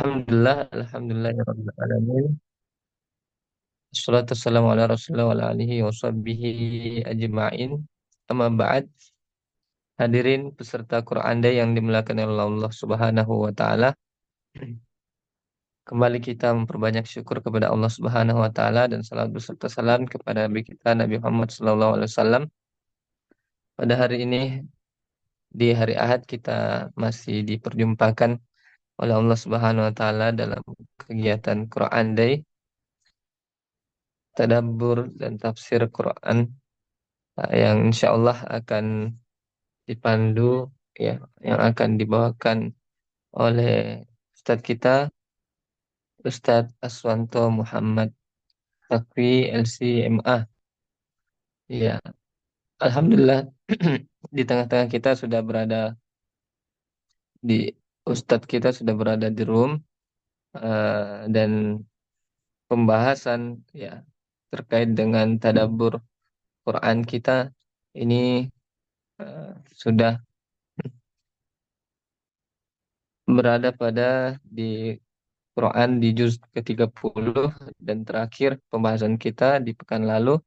Alhamdulillah ya Rabbil Alamin. Assalatu wassalamu ala Rasulillah wa ala alihi wa sahbihi ajma'in. Amma ba'd, hadirin peserta Quran Day yang dimuliakan oleh Allah Subhanahu wa taala. Kembali kita memperbanyak syukur kepada Allah Subhanahu wa taala dan salat beserta salam kepada Nabi kita Nabi Muhammad sallallahu alaihi wasallam. Pada hari ini di hari Ahad kita masih diperjumpakan oleh Allah Subhanahu wa taala dalam kegiatan Quran Day, tadabbur dan tafsir Quran yang insya Allah akan dipandu, ya, yang akan dibawakan oleh Ustadz kita, Ustadz Aswanto Muhammad Takwi LCMA. Ya, Alhamdulillah di tengah-tengah kita sudah berada di Ustadz kita sudah berada di room, dan pembahasan, ya, terkait dengan tadabbur Quran kita ini sudah berada pada di Quran di juz ke-30, dan terakhir pembahasan kita di pekan lalu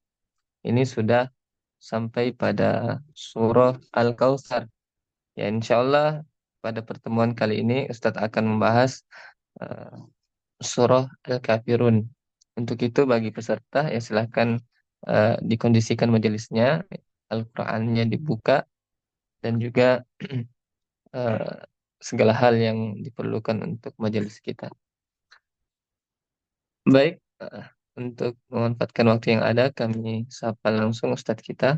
ini sudah sampai pada surah Al-Kautsar. Ya, insya Allah pada pertemuan kali ini Ustadz akan membahas eh, surah Al-Kafirun. Untuk itu bagi peserta ya silahkan dikondisikan majelisnya, Al-Qur'annya dibuka, dan juga eh, segala hal yang diperlukan untuk majelis kita. Baik, untuk memanfaatkan waktu yang ada, kami sapa langsung Ustadz kita.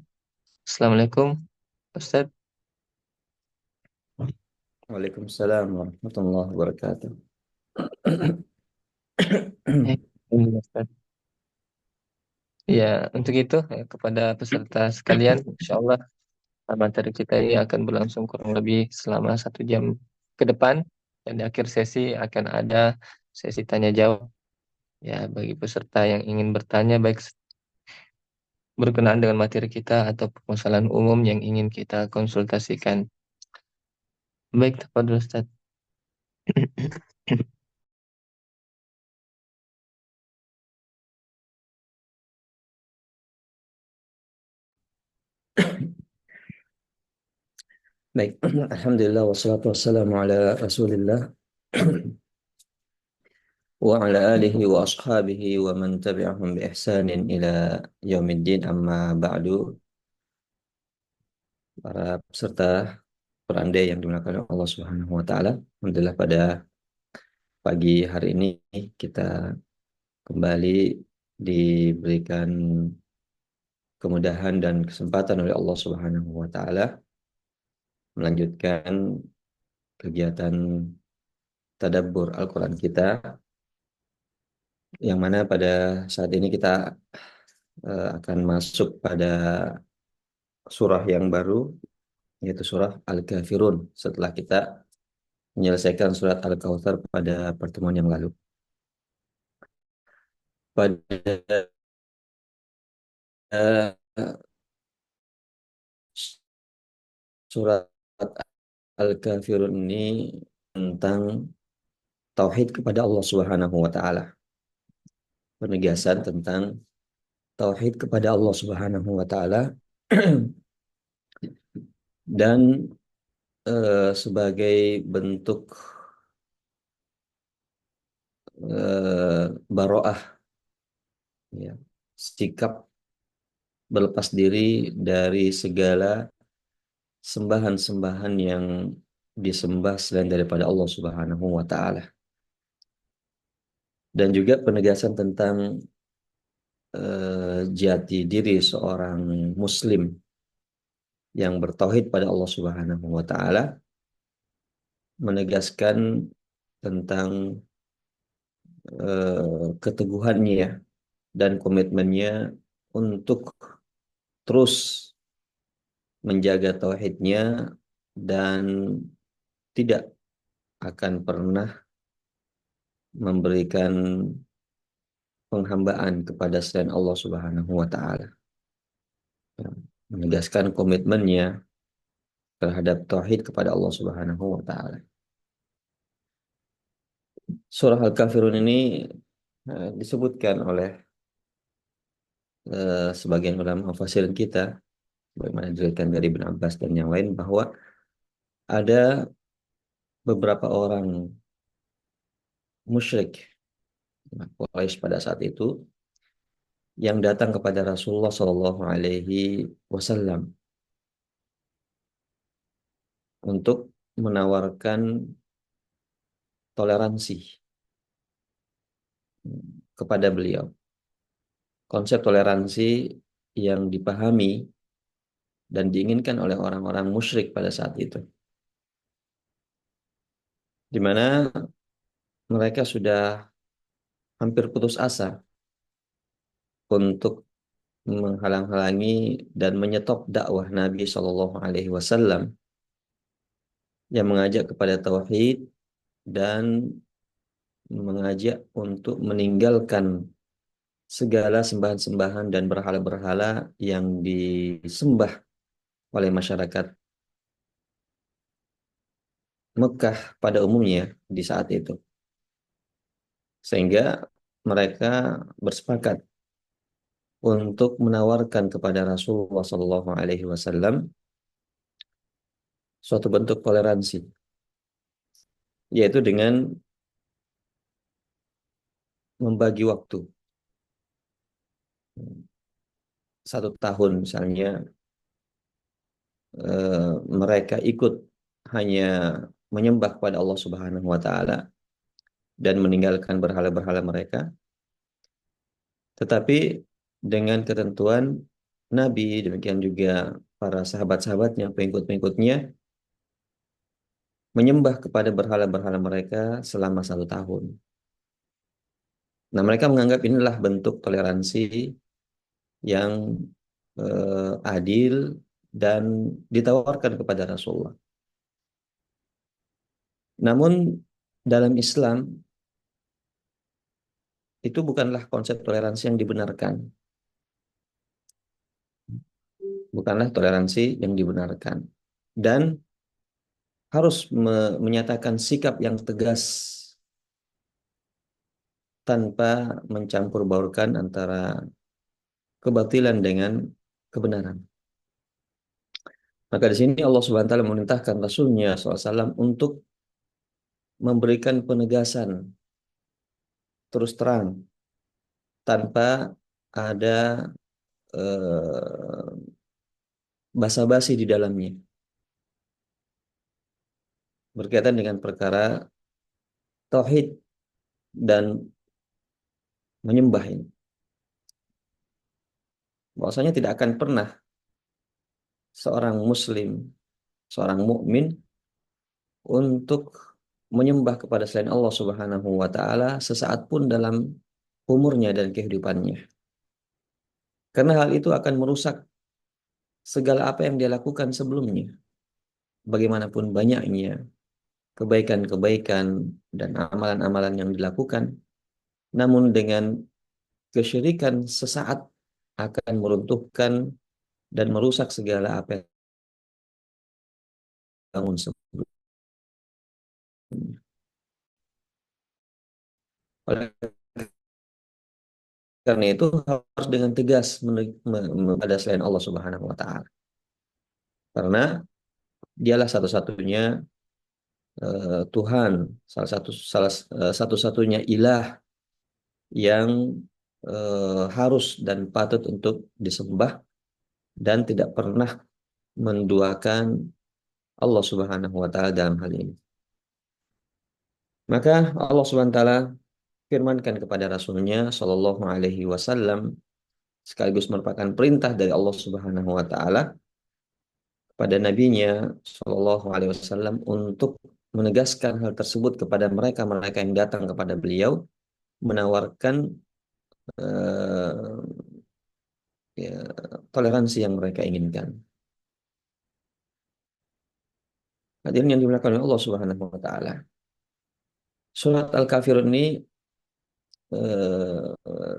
Assalamualaikum, Ustadz. Waalaikumsalam warahmatullahi wabarakatuh. Ini, Ustadz. Ya, untuk itu ya, kepada peserta sekalian, insya Allah materi kita ini akan berlangsung kurang lebih selama 1 jam ke depan, dan di akhir sesi akan ada sesi tanya jawab. Ya, bagi peserta yang ingin bertanya, baik berkenaan dengan materi kita atau permasalahan umum yang ingin kita konsultasikan. Baik, tafadhol Ustaz. Baik, alhamdulillah wassalatu wassalamu ala Rasulillah wa ala alihi wa ashabihi wa man tabi'ahum bi ihsanin ila yaumiddin amma ba'du. Para peserta Quran Day yang dimuliakan oleh Allah Subhanahu wa taala. Alhamdulillah pada pagi hari ini kita kembali diberikan kemudahan dan kesempatan oleh Allah Subhanahu wa taala melanjutkan kegiatan tadabbur Al-Quran kita, yang mana pada saat ini kita akan masuk pada surah yang baru, yaitu surah Al-Kafirun, setelah kita menyelesaikan surat Al-Kautsar pada pertemuan yang lalu. Pada uh, surat Al-Kafirun ini tentang tauhid kepada Allah Subhanahu wa taala. Penegasan tentang tauhid kepada Allah Subhanahu wa taala dan sebagai bentuk baroah, ya, sikap berlepas diri dari segala sembahan-sembahan yang disembah selain daripada Allah Subhanahu wa taala. Dan juga penegasan tentang jati diri seorang muslim yang bertauhid pada Allah Subhanahu wa taala, menegaskan tentang keteguhannya dan komitmennya untuk terus menjaga tauhidnya dan tidak akan pernah memberikan penghambaan kepada selain Allah Subhanahu wa taala. Menegaskan komitmennya terhadap tauhid kepada Allah Subhanahu wa taala. Surah Al-Kafirun ini disebutkan oleh sebagian ulama mufassirin kita, bagaimana diriwayatkan dari Ibn Abbas dan yang lain, bahwa ada beberapa orang musyrik Quraisy pada saat itu yang datang kepada Rasulullah Shallallahu Alaihi Wasallam untuk menawarkan toleransi kepada beliau. Konsep toleransi yang dipahami dan diinginkan oleh orang-orang musyrik pada saat itu, di mana mereka sudah hampir putus asa untuk menghalang-halangi dan menyetop dakwah Nabi Shallallahu Alaihi Wasallam yang mengajak kepada tauhid dan mengajak untuk meninggalkan segala sembahan-sembahan dan berhala-berhala yang disembah oleh masyarakat Mekah pada umumnya di saat itu. Sehingga mereka bersepakat untuk menawarkan kepada Rasulullah Shallallahu Alaihi Wasallam suatu bentuk toleransi, yaitu dengan membagi waktu 1 tahun misalnya, mereka ikut hanya menyembah kepada Allah Subhanahu Wa Taala dan meninggalkan berhala-berhala mereka, tetapi dengan ketentuan Nabi, demikian juga para sahabat-sahabatnya, pengikut-pengikutnya, menyembah kepada berhala-berhala mereka selama 1 tahun. Nah, mereka menganggap inilah bentuk toleransi yang adil dan ditawarkan kepada Rasulullah. Namun dalam Islam itu bukanlah konsep toleransi yang dibenarkan. Bukanlah toleransi yang dibenarkan. Dan harus menyatakan sikap yang tegas tanpa mencampur baurkan antara kebatilan dengan kebenaran. Maka di sini Allah Subhanahu wa taala memerintahkan Rasulnya SAW untuk memberikan penegasan terus terang tanpa ada eh, basa-basi di dalamnya berkaitan dengan perkara tauhid dan menyembah ini. Bahwasanya tidak akan pernah seorang muslim, seorang mukmin untuk menyembah kepada selain Allah Subhanahu wa taala sesaat pun dalam umurnya dan kehidupannya. Karena hal itu akan merusak segala apa yang dia lakukan sebelumnya. Bagaimanapun banyaknya kebaikan-kebaikan dan amalan-amalan yang dilakukan, namun dengan kesyirikan sesaat akan meruntuhkan dan merusak segala apa yang dibangun sebelumnya. Oleh karena itu harus dengan tegas pada selain Allah Subhanahu wa taala. Karena dialah satu-satunya Tuhan, satu-satunya ilah yang harus dan patut untuk disembah dan tidak pernah menduakan Allah Subhanahu wa taala dalam hal ini. Maka Allah Subhanahu wa taala firmankan kepada Rasulnya Shallallahu Alaihi Wasallam, sekaligus merupakan perintah dari Allah Subhanahu Wa Taala kepada nabinya Shallallahu Alaihi Wasallam untuk menegaskan hal tersebut kepada mereka-mereka yang datang kepada beliau, menawarkan eh, ya, toleransi yang mereka inginkan. Hadirin yang dimuliakan oleh Allah Subhanahu Wa Taala. Surat Al-Kafirun ini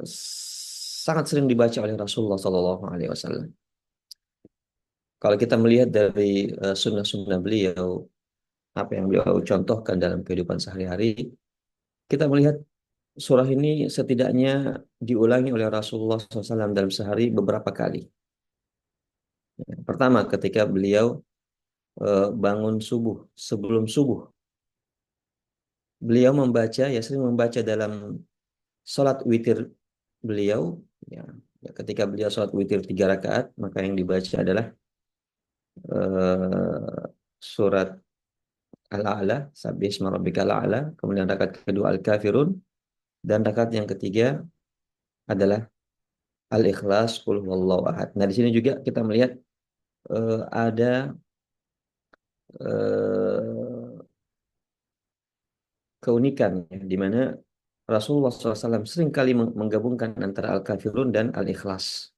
sangat sering dibaca oleh Rasulullah Shallallahu Alaihi Wasallam. Kalau kita melihat dari sunnah-sunnah beliau, apa yang beliau contohkan dalam kehidupan sehari-hari, kita melihat surah ini setidaknya diulangi oleh Rasulullah SAW dalam sehari beberapa kali. Pertama, ketika beliau bangun subuh, sebelum subuh, beliau membaca, ya sering membaca dalam sholat witir beliau, ya, ketika beliau sholat witir 3 rakaat, maka yang dibaca adalah surat Al-A'la, Sabbih isma rabbikal a'la, kemudian rakaat kedua Al-Kafirun, dan rakaat yang ketiga adalah Al-Ikhlas, Qul huwallahu ahad. Nah, di sini juga kita melihat ada eh, keunikan, ya, di mana Rasulullah SAW sering kali menggabungkan antara Al-Kafirun dan Al-Ikhlas.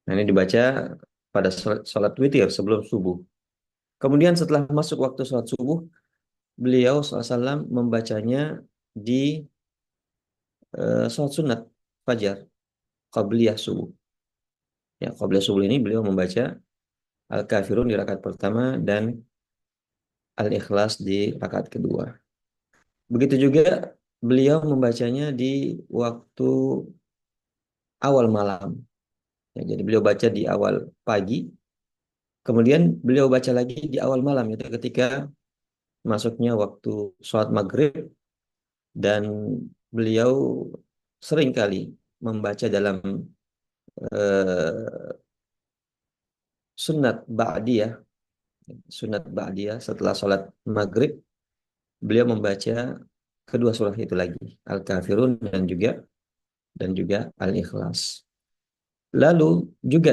Nah, ini dibaca pada sholat witir sebelum subuh. Kemudian setelah masuk waktu sholat subuh, beliau SAW membacanya di sholat sunat fajar, qabliyah subuh. Ya, qabliyah subuh ini beliau membaca Al-Kafirun di rakaat pertama dan Al-Ikhlas di rakaat kedua. Begitu juga beliau membacanya di waktu awal malam. Ya, jadi beliau baca di awal pagi, kemudian beliau baca lagi di awal malam, itu ketika masuknya waktu sholat maghrib, dan beliau sering kali membaca dalam eh, sunat ba'diyah, setelah sholat maghrib, beliau membaca kedua surah itu lagi, Al-Kafirun dan juga Al-Ikhlas. Lalu juga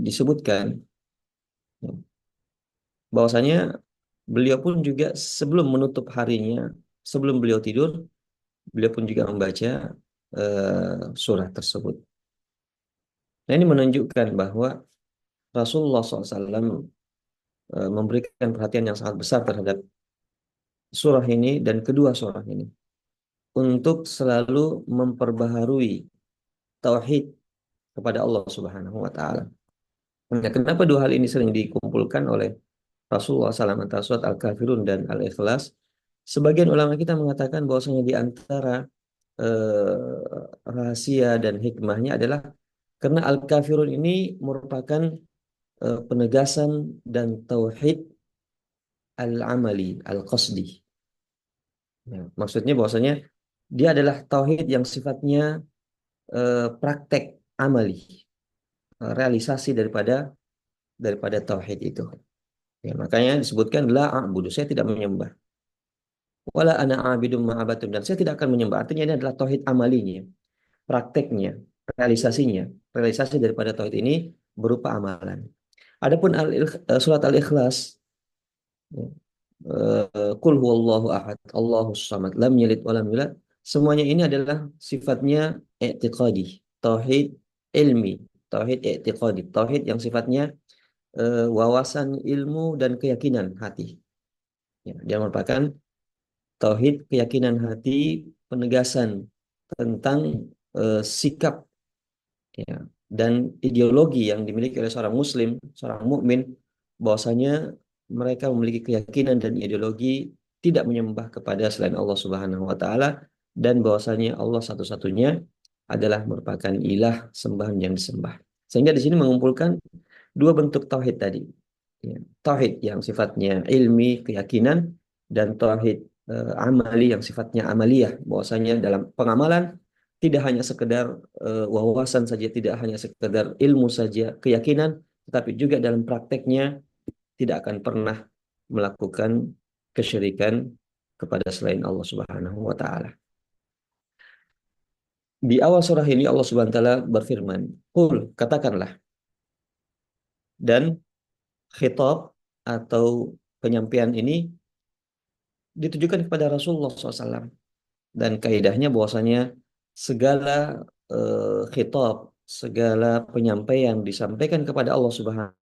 disebutkan, ya, bahwasanya beliau pun juga sebelum menutup harinya, sebelum beliau tidur, beliau pun juga membaca surah tersebut. Nah, ini menunjukkan bahwa Rasulullah SAW memberikan perhatian yang sangat besar terhadap surah ini dan kedua surah ini untuk selalu memperbaharui tauhid kepada Allah Subhanahu wa taala. Nah, kenapa dua hal ini sering dikumpulkan oleh Rasulullah SAW antara surat Al-Kafirun dan Al-Ikhlas? Sebagian ulama kita mengatakan bahwasanya di antara rahasia dan hikmahnya adalah karena Al-Kafirun ini merupakan penegasan dan tauhid al-amali, al-qasdi. Ya, maksudnya bahwasanya dia adalah tauhid yang sifatnya praktek amali, realisasi daripada tauhid itu. Ya, makanya disebutkan la a'budu, saya tidak menyembah. Wala ana a'bidum ma'abatun, dan saya tidak akan menyembah. Artinya ini adalah tauhid amalinya, prakteknya, realisasinya. Realisasi daripada tauhid ini berupa amalan. Adapun surat Al-Ikhlas, ya, Qul huwallahu ahad, Allahus samad, lam yalid walam yulad. Semuanya ini adalah sifatnya i'tiqadi, tauhid ilmi, tauhid i'tiqadi, tauhid yang sifatnya wawasan ilmu dan keyakinan hati. Ya, dia merupakan tauhid keyakinan hati, penegasan tentang sikap, ya, dan ideologi yang dimiliki oleh seorang muslim, seorang mukmin, bahwasanya mereka memiliki keyakinan dan ideologi tidak menyembah kepada selain Allah Subhanahu wa taala, dan bahwasanya Allah satu-satunya adalah merupakan ilah sembahan yang disembah. Sehingga di sini mengumpulkan dua bentuk tauhid tadi. Ya, tauhid yang sifatnya ilmi, keyakinan, dan tauhid amali yang sifatnya amaliyah, bahwasanya dalam pengamalan tidak hanya sekedar wawasan saja, tidak hanya sekedar ilmu saja, keyakinan, tetapi juga dalam prakteknya tidak akan pernah melakukan kesyirikan kepada selain Allah Subhanahu wa taala. Di awal surah ini Allah Subhanahu wa taala berfirman, "Qul," katakanlah, dan khitab atau penyampaian ini ditujukan kepada Rasulullah SAW, dan kaidahnya bahwasanya segala khitab, segala penyampaian disampaikan kepada Allah Subhanahu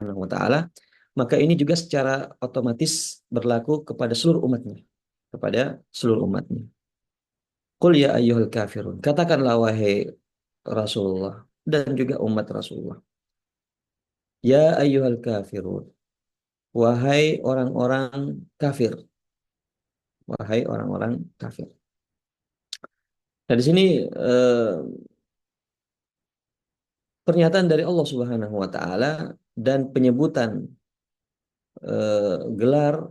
wa taala, maka ini juga secara otomatis berlaku kepada seluruh umatnya, kepada seluruh umatnya. Qul ya ayyuhal kafirun, katakanlah wahai Rasulullah dan juga umat Rasulullah. Ya ayyuhal kafirun, wahai orang-orang kafir. wahai orang-orang kafir. Nah, di sini pernyataan dari Allah Subhanahu wa taala dan penyebutan gelar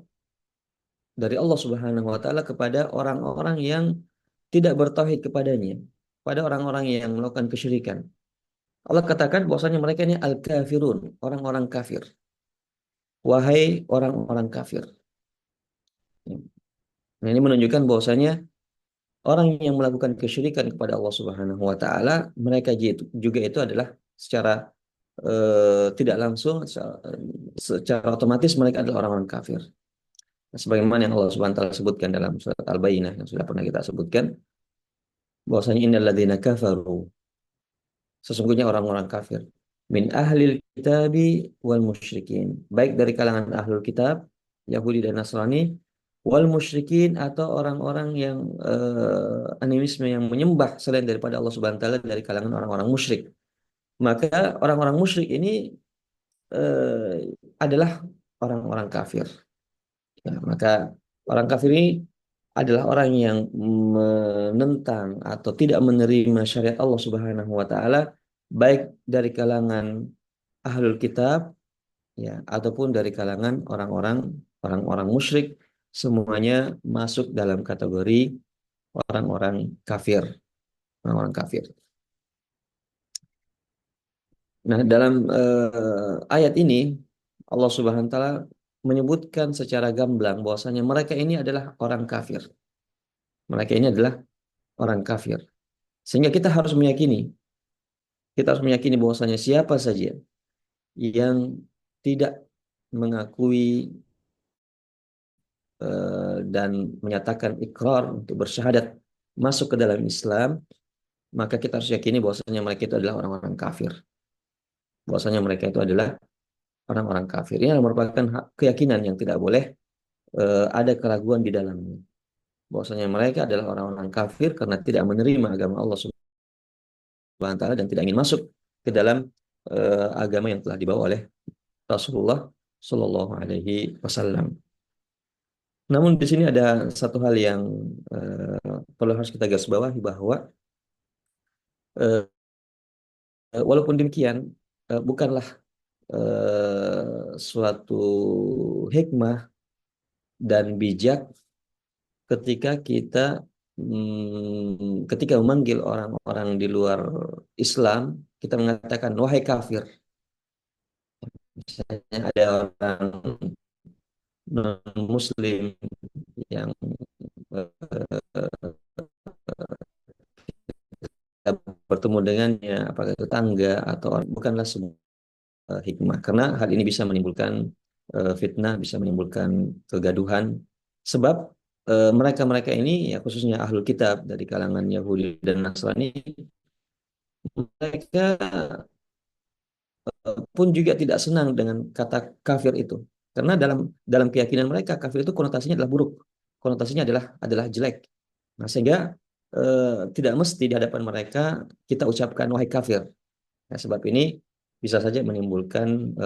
dari Allah Subhanahu wa taala kepada orang-orang yang tidak bertauhid kepadanya, pada orang-orang yang melakukan kesyirikan. Allah katakan bahwasanya mereka ini al-kafirun, orang-orang kafir. Wahai orang-orang kafir. Nah, ini menunjukkan bahwasanya orang yang melakukan kesyirikan kepada Allah Subhanahu wa taala, mereka juga itu adalah secara tidak langsung, secara otomatis mereka adalah orang-orang kafir. Sebagaimana yang Allah Subhanahu wa taala sebutkan dalam surat Al-Baqarah yang sudah pernah kita sebutkan, bahwasanya innalladzina kafaru, sesungguhnya orang-orang kafir, min ahlil kitabi wal musyrikin, baik dari kalangan ahlul kitab Yahudi dan Nasrani, wal musyrikin, atau orang-orang yang animisme, yang menyembah selain daripada Allah Subhanahu wa taala, dari kalangan orang-orang musyrik. Maka orang-orang musyrik ini adalah orang-orang kafir. Ya, maka orang kafir ini adalah orang yang menentang atau tidak menerima syariat Allah Subhanahu wa taala, baik dari kalangan ahlul kitab, ya, ataupun dari kalangan orang-orang musyrik, semuanya masuk dalam kategori orang-orang kafir, orang-orang kafir. Nah, dalam ayat ini Allah Subhanahu wa taala menyebutkan secara gamblang bahwasanya mereka ini adalah orang kafir. Mereka ini adalah orang kafir. Sehingga kita harus meyakini bahwasanya siapa saja yang tidak mengakui dan menyatakan ikrar untuk bersyahadat masuk ke dalam Islam, maka kita harus yakini bahwasanya mereka itu adalah orang-orang kafir. Bahwasanya mereka itu adalah orang-orang kafir. Ini merupakan keyakinan yang tidak boleh ada keraguan di dalamnya. Bahwasanya mereka adalah orang-orang kafir karena tidak menerima agama Allah Subhanahu wa taala dan tidak ingin masuk ke dalam agama yang telah dibawa oleh Rasulullah Shallallahu Alaihi Wasallam. Namun di sini ada satu hal yang perlu harus kita garis bawahi, bahwa eh, walaupun demikian bukanlah suatu hikmah dan bijak ketika kita ketika memanggil orang-orang di luar Islam, kita mengatakan wahai kafir. Misalnya ada orang non-Muslim yang bertemu dengannya, apakah tetangga atau orang, bukanlah sebuah hikmah, karena hal ini bisa menimbulkan fitnah, bisa menimbulkan kegaduhan, sebab mereka-mereka ini, ya khususnya ahlul kitab dari kalangan Yahudi dan Nasrani, mereka pun juga tidak senang dengan kata kafir itu, karena dalam dalam keyakinan mereka kafir itu konotasinya adalah buruk, konotasinya adalah jelek. Nah, sehingga tidak mesti di hadapan mereka kita ucapkan wahai kafir. Nah, sebab ini bisa saja menimbulkan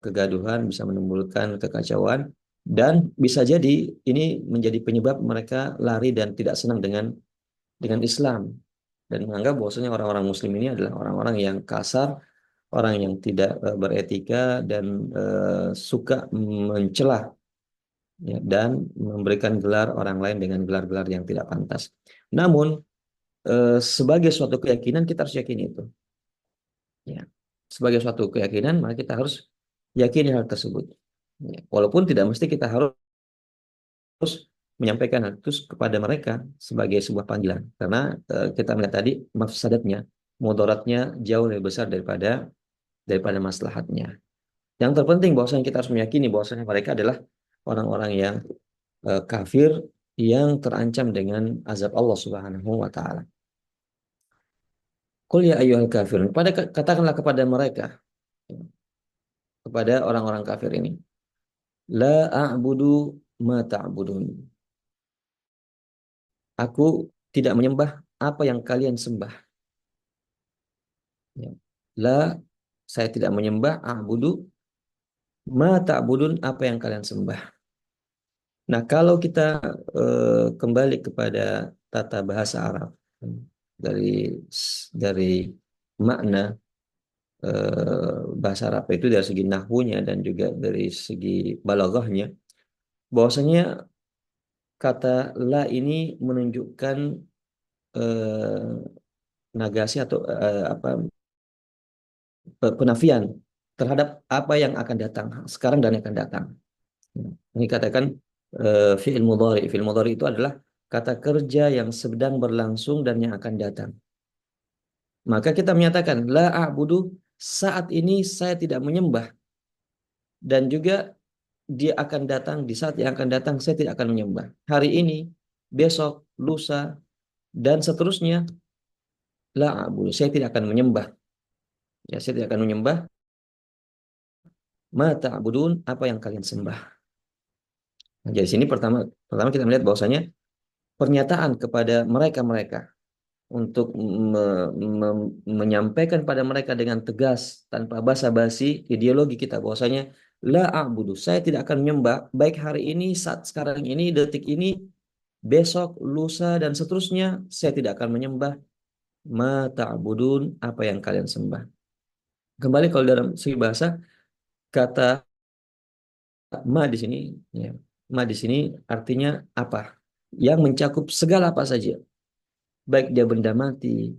kegaduhan, bisa menimbulkan kekacauan, dan bisa jadi ini menjadi penyebab mereka lari dan tidak senang dengan Islam, dan menganggap bahwasanya orang-orang Muslim ini adalah orang-orang yang kasar, orang yang tidak beretika, dan suka mencela, ya, dan memberikan gelar orang lain dengan gelar-gelar yang tidak pantas. Namun sebagai suatu keyakinan kita harus yakini itu. Ya. Sebagai suatu keyakinan, maka kita harus yakini hal tersebut. Ya. Walaupun tidak mesti kita harus menyampaikan hal itu kepada mereka sebagai sebuah panggilan. Karena kita melihat tadi mafsadatnya, mudaratnya jauh lebih besar daripada maslahatnya. Yang terpenting bahwasanya kita harus meyakini bahwasanya mereka adalah orang-orang yang kafir, yang terancam dengan azab Allah Subhanahu wa taala. Qul ya ayyuhal kafirun. Katakanlah kepada mereka, kepada orang-orang kafir ini, la a'budu ma ta'budun. Aku tidak menyembah apa yang kalian sembah. Ya. La, saya tidak menyembah, a'budu ma ta'budun, apa yang kalian sembah. Nah, kalau kita kembali kepada tata bahasa Arab dari dari makna bahasa Arab itu dari segi nahwunya dan juga dari segi balaghahnya, bahwasanya kata la ini menunjukkan negasi atau apa penafian terhadap apa yang akan datang sekarang dan yang akan datang. Ini katakan fi'il mudhari. Fi'il mudhari itu adalah kata kerja yang sedang berlangsung dan yang akan datang. Maka kita menyatakan la a'budu, saat ini saya tidak menyembah, dan juga dia akan datang di saat yang akan datang saya tidak akan menyembah. Hari ini, besok, lusa, dan seterusnya la a'budu, saya tidak akan menyembah. Ya, saya tidak akan menyembah ma ta'budun, apa yang kalian sembah. Nah, jadi sini pertama pertama kita melihat bahwasanya pernyataan kepada mereka-mereka untuk menyampaikan pada mereka dengan tegas tanpa basa-basi ideologi kita bahwasanya la a'budu, saya tidak akan menyembah baik hari ini, saat sekarang ini, detik ini, besok, lusa, dan seterusnya saya tidak akan menyembah ma ta'budun, apa yang kalian sembah. Kembali kalau dalam segi bahasa, kata ma di sini, ya, ma di sini artinya apa, yang mencakup segala apa saja, baik dia benda mati,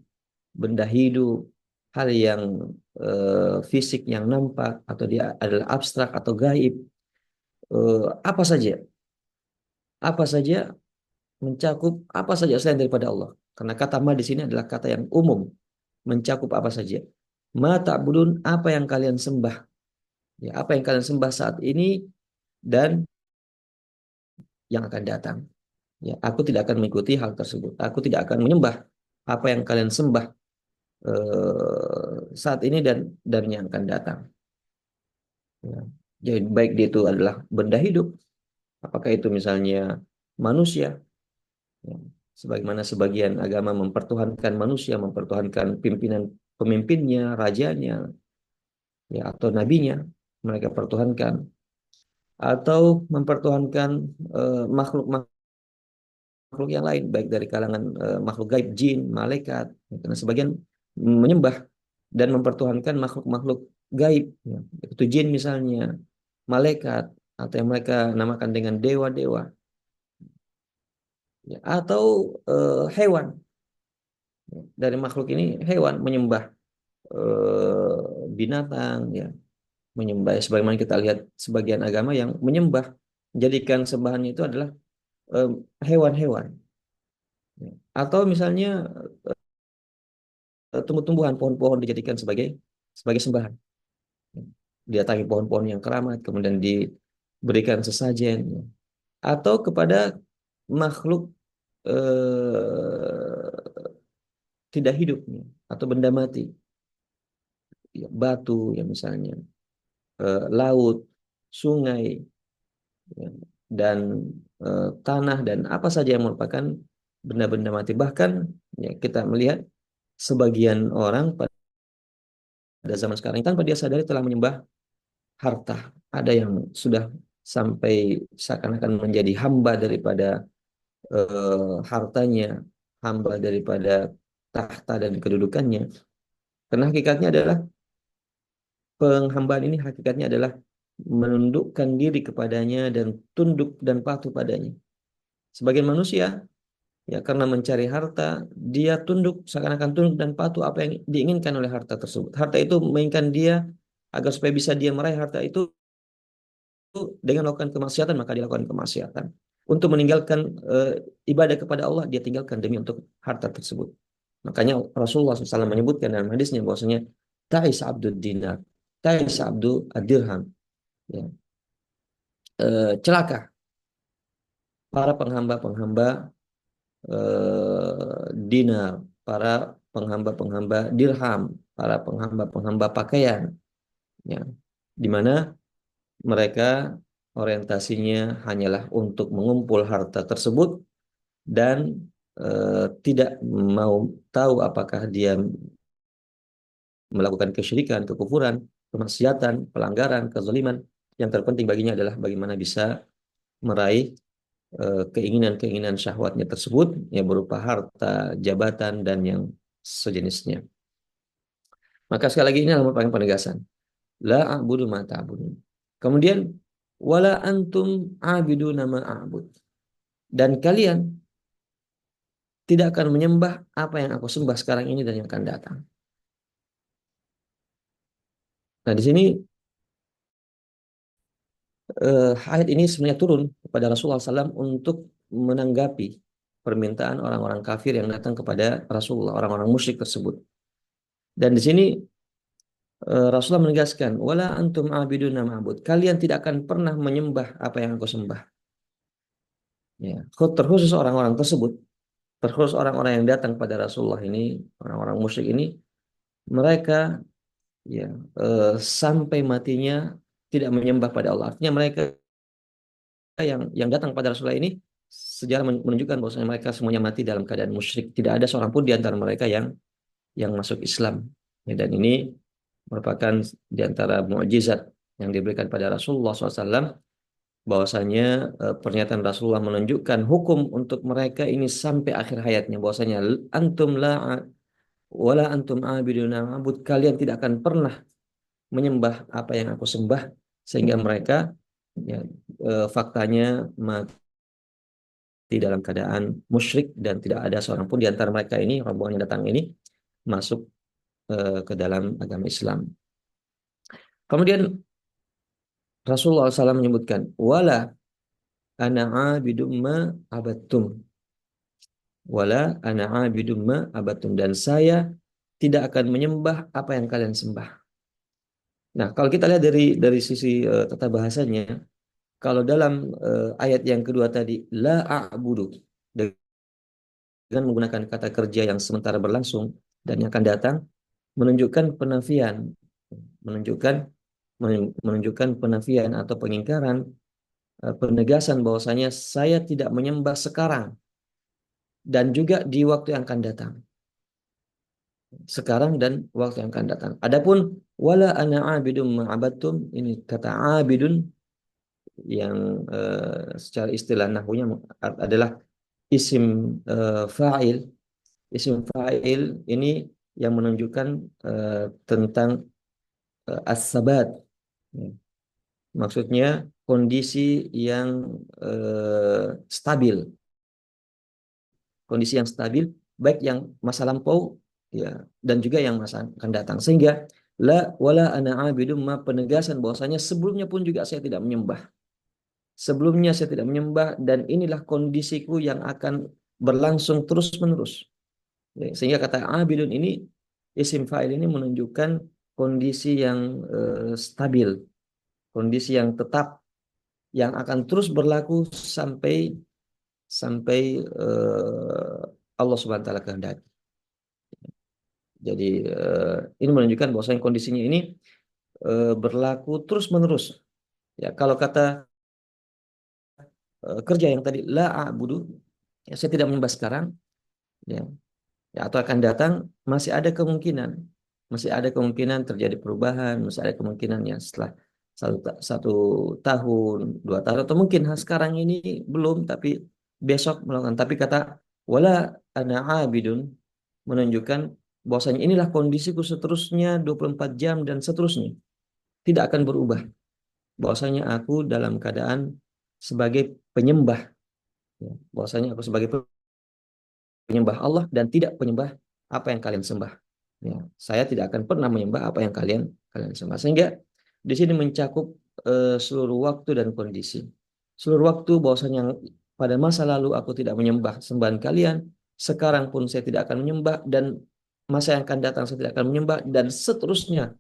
benda hidup, hal yang fisik yang nampak, atau dia adalah abstrak atau gaib, apa saja, apa saja, mencakup apa saja selain daripada Allah. Karena kata ma di sini adalah kata yang umum, mencakup apa saja. Ma ta'budun, apa yang kalian sembah, ya, apa yang kalian sembah saat ini dan yang akan datang. Ya, aku tidak akan mengikuti hal tersebut. Aku tidak akan menyembah apa yang kalian sembah saat ini dan yang akan datang. Ya. Jadi baik dia itu adalah benda hidup, apakah itu misalnya manusia, ya. Sebagaimana sebagian agama mempertuhankan manusia, mempertuhankan pimpinan pemimpinnya, rajanya, ya, atau nabinya, mereka pertuhankan, atau mempertuhankan makhluk-makhluk yang lain, baik dari kalangan makhluk gaib, jin, malaikat. Karena sebagian menyembah dan mempertuhankan makhluk-makhluk gaib, ya. Itu jin misalnya, malaikat, atau yang mereka namakan dengan dewa-dewa, ya. Atau hewan, ya. Dari makhluk ini hewan menyembah binatang, ya, menyembah sebagaimana kita lihat sebagian agama yang menyembah, menjadikan sembahannya itu adalah eh, hewan-hewan, ya. Atau misalnya tumbuh-tumbuhan, pohon-pohon dijadikan sebagai sebagai sembahan. Didatangi pohon-pohon yang keramat, kemudian diberikan sesajen, ya. Atau kepada makhluk tidak hidup, ya, atau benda mati, ya, batu ya misalnya, laut, sungai, ya, dan tanah dan apa saja yang merupakan benda-benda mati. Bahkan, ya, kita melihat sebagian orang pada zaman sekarang tanpa dia sadari telah menyembah harta. Ada yang sudah sampai seakan-akan menjadi hamba daripada hartanya, hamba daripada tahta dan kedudukannya. Karena hakikatnya adalah penghambaan ini hakikatnya adalah menundukkan diri kepadanya dan tunduk dan patuh padanya. Sebagian manusia, ya, karena mencari harta, dia tunduk, seakan-akan tunduk dan patuh apa yang diinginkan oleh harta tersebut. Harta itu menginginkan dia agar supaya bisa dia meraih harta itu dengan melakukan kemaksiatan, maka dia lakukan kemaksiatan. Untuk meninggalkan ibadah kepada Allah, dia tinggalkan demi untuk harta tersebut. Makanya Rasulullah SAW menyebutkan dalam hadisnya bahwasanya ta'is abdud dinar, ta'is abdu ad-dirham, ya. Celaka para penghamba-penghamba dinar, para penghamba-penghamba dirham, para penghamba-penghamba pakaian, ya, di mana mereka orientasinya hanyalah untuk mengumpul harta tersebut dan tidak mau tahu apakah dia melakukan kesyirikan, kekufuran, kemaksiatan, pelanggaran, kezaliman. Yang terpenting baginya adalah bagaimana bisa meraih keinginan-keinginan syahwatnya tersebut, ya berupa harta, jabatan, dan yang sejenisnya. Maka sekali lagi ini adalah merupakan penegasan. La a'budu ma ta'budun. Kemudian wala antum a'biduna ma a'bud. Dan kalian tidak akan menyembah apa yang aku sembah sekarang ini dan yang akan datang. Nah, di sini ayat ini sebenarnya turun kepada Rasulullah SAW untuk menanggapi permintaan orang-orang kafir yang datang kepada Rasulullah, orang-orang musyrik tersebut. Dan di sini Rasulullah menegaskan, wala antum abiduna ma'bud. Kalian tidak akan pernah menyembah apa yang aku sembah. Ya, terkhusus orang-orang tersebut, terkhusus orang-orang yang datang pada Rasulullah ini, orang-orang musyrik ini, mereka ya sampai matinya tidak menyembah pada Allah. Artinya mereka yang datang pada Rasulullah ini sejarah menunjukkan bahwasanya mereka semuanya mati dalam keadaan musyrik. Tidak ada seorang pun di antara mereka yang masuk Islam. Ya, dan ini merupakan di antara mukjizat yang diberikan pada Rasulullah SAW, bahwasanya pernyataan Rasulullah menunjukkan hukum untuk mereka ini sampai akhir hayatnya, bahwasanya antum la wala antum abiduna ma'bud, kalian tidak akan pernah menyembah apa yang aku sembah, sehingga mereka ya, faktanya mati dalam keadaan musyrik dan tidak ada seorang pun di antara mereka ini, rombongan yang datang ini, masuk ke dalam agama Islam. Kemudian Rasulullah SAW menyebutkan wala ana abidum ma abattum, wala ana abidum ma abattum, dan saya tidak akan menyembah apa yang kalian sembah. Nah, kalau kita lihat dari sisi tata bahasanya, kalau dalam ayat yang kedua tadi la a'budu, dengan menggunakan kata kerja yang sementara berlangsung dan yang akan datang, menunjukkan penafian, menunjukkan menunjukkan penafian atau pengingkaran, penegasan bahwasanya saya tidak menyembah sekarang dan juga di waktu yang akan datang. Sekarang dan waktu yang akan datang. Adapun wala ana abidum ma'abattum, ini kata abidun yang secara istilah nahwunya adalah isim fa'il. Isim fa'il ini yang menunjukkan tentang as-sabat. Maksudnya kondisi yang stabil, kondisi yang stabil, baik yang masa lampau ya dan juga yang masa akan datang. Sehingga la wala ana abidum ma, penegasan bahwasanya sebelumnya pun juga saya tidak menyembah. Sebelumnya saya tidak menyembah dan inilah kondisiku yang akan berlangsung terus-menerus. Ya, sehingga kata abidun ini, isim fa'il ini menunjukkan kondisi yang stabil, kondisi yang tetap, yang akan terus berlaku sampai sampai Allah Subhanahu wa taala kehendaki. Jadi ini menunjukkan bahwasanya kondisinya ini berlaku terus-menerus. Ya, kalau kata kerja yang tadi la a'budu, ya, saya tidak menyembah sekarang, ya, ya, atau akan datang, masih ada kemungkinan, masih ada kemungkinan terjadi perubahan, masih ada kemungkinan ya setelah satu tahun, 2 tahun, atau mungkin sekarang ini belum, tapi besok melakukan. Tapi kata wala ana abidun menunjukkan bahwasanya inilah kondisiku seterusnya 24 jam dan seterusnya, tidak akan berubah. Bahwasanya aku dalam keadaan sebagai penyembah, ya. Bahwasanya aku sebagai penyembah Allah dan tidak penyembah apa yang kalian sembah. Ya, saya tidak akan pernah menyembah apa yang kalian kalian sembah. Sehingga di sini mencakup seluruh waktu dan kondisi. Seluruh waktu bahwasanya pada masa lalu aku tidak menyembah sembahan kalian, sekarang pun saya tidak akan menyembah, dan masa yang akan datang saya tidak akan menyembah, dan seterusnya.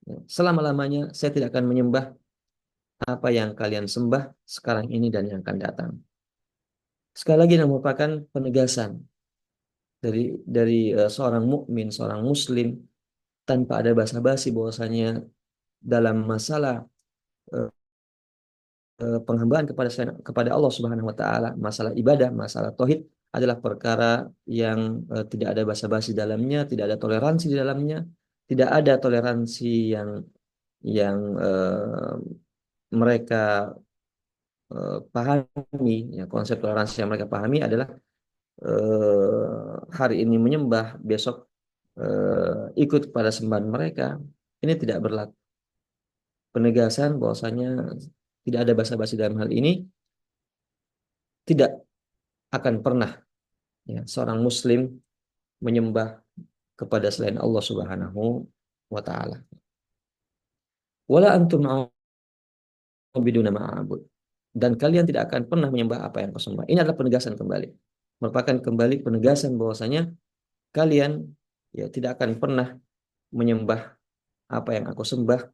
Ya, selama-lamanya saya tidak akan menyembah apa yang kalian sembah sekarang ini dan yang akan datang. Sekali lagi ini merupakan penegasan dari seorang mukmin, seorang muslim, tanpa ada basa-basi, bahwasanya dalam masalah penghambaan kepada Allah Subhanahu wa taala, masalah ibadah, masalah tauhid adalah perkara yang tidak ada basa-basi dalamnya, tidak ada toleransi di dalamnya, tidak ada toleransi yang mereka pahami, ya, konsep toleransi yang mereka pahami adalah hari ini menyembah, besok ikut kepada sembahan mereka. Ini tidak berlaku. Penegasan bahwasanya tidak ada basa-basi dalam hal ini, tidak akan pernah, ya, seorang muslim menyembah kepada selain Allah Subhanahu wa taala. Wala antum a'buduna ma'abud. Dan kalian tidak akan pernah menyembah apa yang kau sembah. Ini adalah penegasan kembali. Merupakan kembali penegasan bahwasanya kalian, ya, tidak akan pernah menyembah apa yang aku sembah,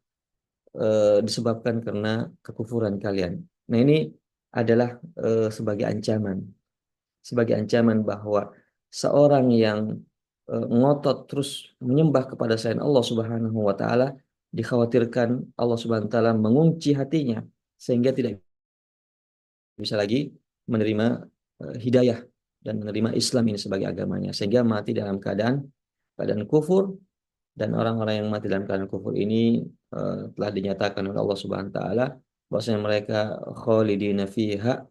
disebabkan karena kekufuran kalian. Nah, ini adalah sebagai ancaman, bahwa seorang yang ngotot terus menyembah kepada selain Allah Subhanahu wa taala, dikhawatirkan Allah Subhanahu wa taala mengunci hatinya sehingga tidak bisa lagi menerima hidayah dan menerima Islam ini sebagai agamanya, sehingga mati dalam keadaan kufur. Dan orang-orang yang mati dalam keadaan kufur ini telah dinyatakan oleh Allah Subhanahu wa taala bahwasanya mereka khalidina fiha,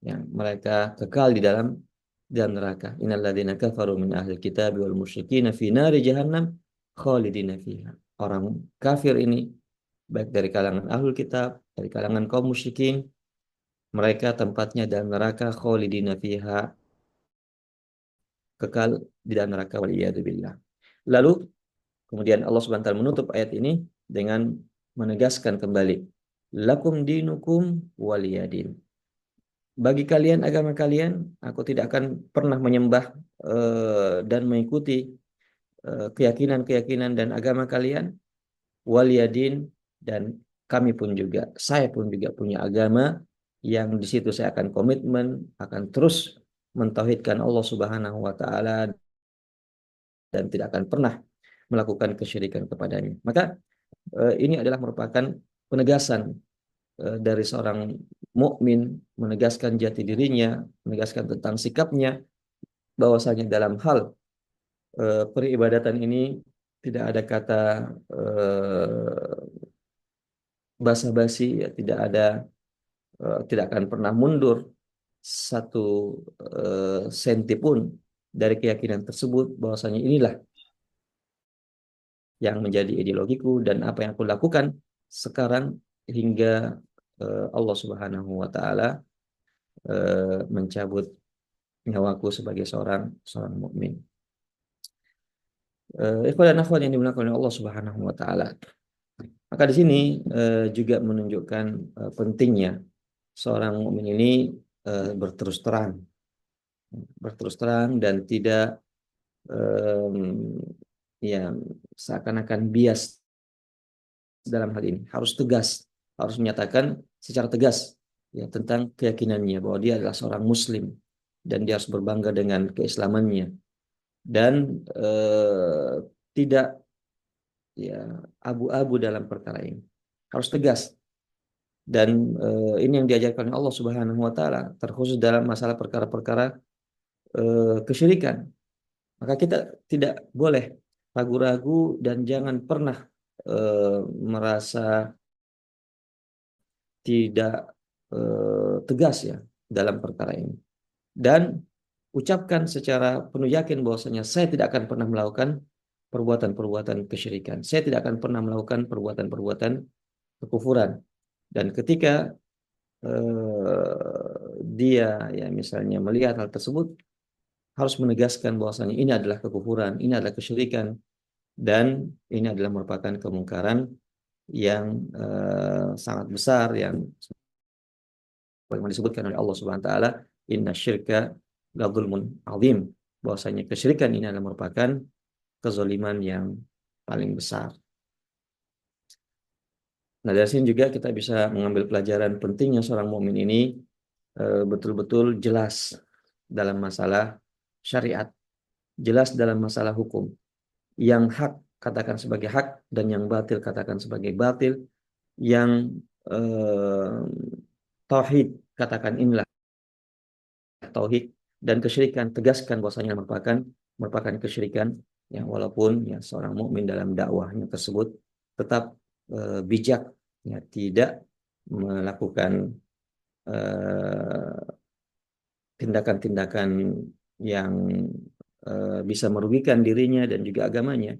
yang mereka kekal di dalam neraka. Innalladzina kafaru min ahli kitab wal musyrikin fi nari jahannam khalidina fiha. Orang kafir ini baik dari kalangan ahlul kitab, dari kalangan kaum musyrikin, mereka tempatnya dalam neraka khalidina fiha, kekal di dalam neraka, waliyadzubillah. Lalu kemudian Allah Subhanahu wa taala menutup ayat ini dengan menegaskan kembali, lakum dinukum waliyadin. Bagi kalian agama kalian, aku tidak akan pernah menyembah dan mengikuti keyakinan-keyakinan dan agama kalian, waliyadin, dan kami pun juga, saya pun juga punya agama yang di situ saya akan komitmen, akan terus mentauhidkan Allah Subhanahu wa taala dan tidak akan pernah melakukan kesyirikan kepadanya. Maka ini adalah merupakan penegasan dari seorang mukmin, menegaskan jati dirinya, menegaskan tentang sikapnya, bahwasanya dalam hal peribadatan ini tidak ada kata basa-basi, ya, tidak akan pernah mundur satu senti pun dari keyakinan tersebut, bahwasanya inilah yang menjadi ideologiku dan apa yang aku lakukan sekarang hingga Allah Subhanahu wa taala mencabut nyawaku sebagai seorang seorang mukmin. Ikhwan dan akhwat yang dimuliakan oleh Allah Subhanahu wa taala. Maka di sini juga menunjukkan pentingnya seorang mukmin ini berterus terang, dan tidak ya, seakan-akan bias dalam hal ini. Harus tegas, harus menyatakan secara tegas, ya, tentang keyakinannya bahwa dia adalah seorang muslim dan dia harus berbangga dengan keislamannya, dan tidak, ya, abu-abu dalam perkara ini. Harus tegas. Dan ini yang diajarkan oleh Allah Subhanahu wa taala, terkhusus dalam masalah perkara-perkara kesyirikan. Maka kita tidak boleh ragu-ragu dan jangan pernah merasa tidak tegas, ya, dalam perkara ini. Dan ucapkan secara penuh yakin bahwasanya saya tidak akan pernah melakukan perbuatan-perbuatan kesyirikan. Saya tidak akan pernah melakukan perbuatan-perbuatan kekufuran. Dan ketika dia, ya, misalnya melihat hal tersebut, harus menegaskan bahwasanya ini adalah kekufuran, ini adalah kesyirikan, dan ini adalah merupakan kemungkaran yang sangat besar, yang bagaimana disebutkan oleh Allah Subhanahu wa taala, inna syirka la dzulmun azim, bahwasanya kesyirikan ini adalah merupakan kezaliman yang paling besar. Nah, dari sini juga kita bisa mengambil pelajaran pentingnya seorang mukmin ini betul-betul jelas dalam masalah syariat, jelas dalam masalah hukum. Yang hak katakan sebagai hak, dan yang batil katakan sebagai batil. Yang tauhid katakan inilah tauhid, dan kesyirikan tegaskan bahwasanya merupakan kesyirikan, yang walaupun, ya, seorang mukmin dalam dakwahnya tersebut tetap bijak, ya, tidak melakukan eh, tindakan-tindakan yang bisa merugikan dirinya dan juga agamanya,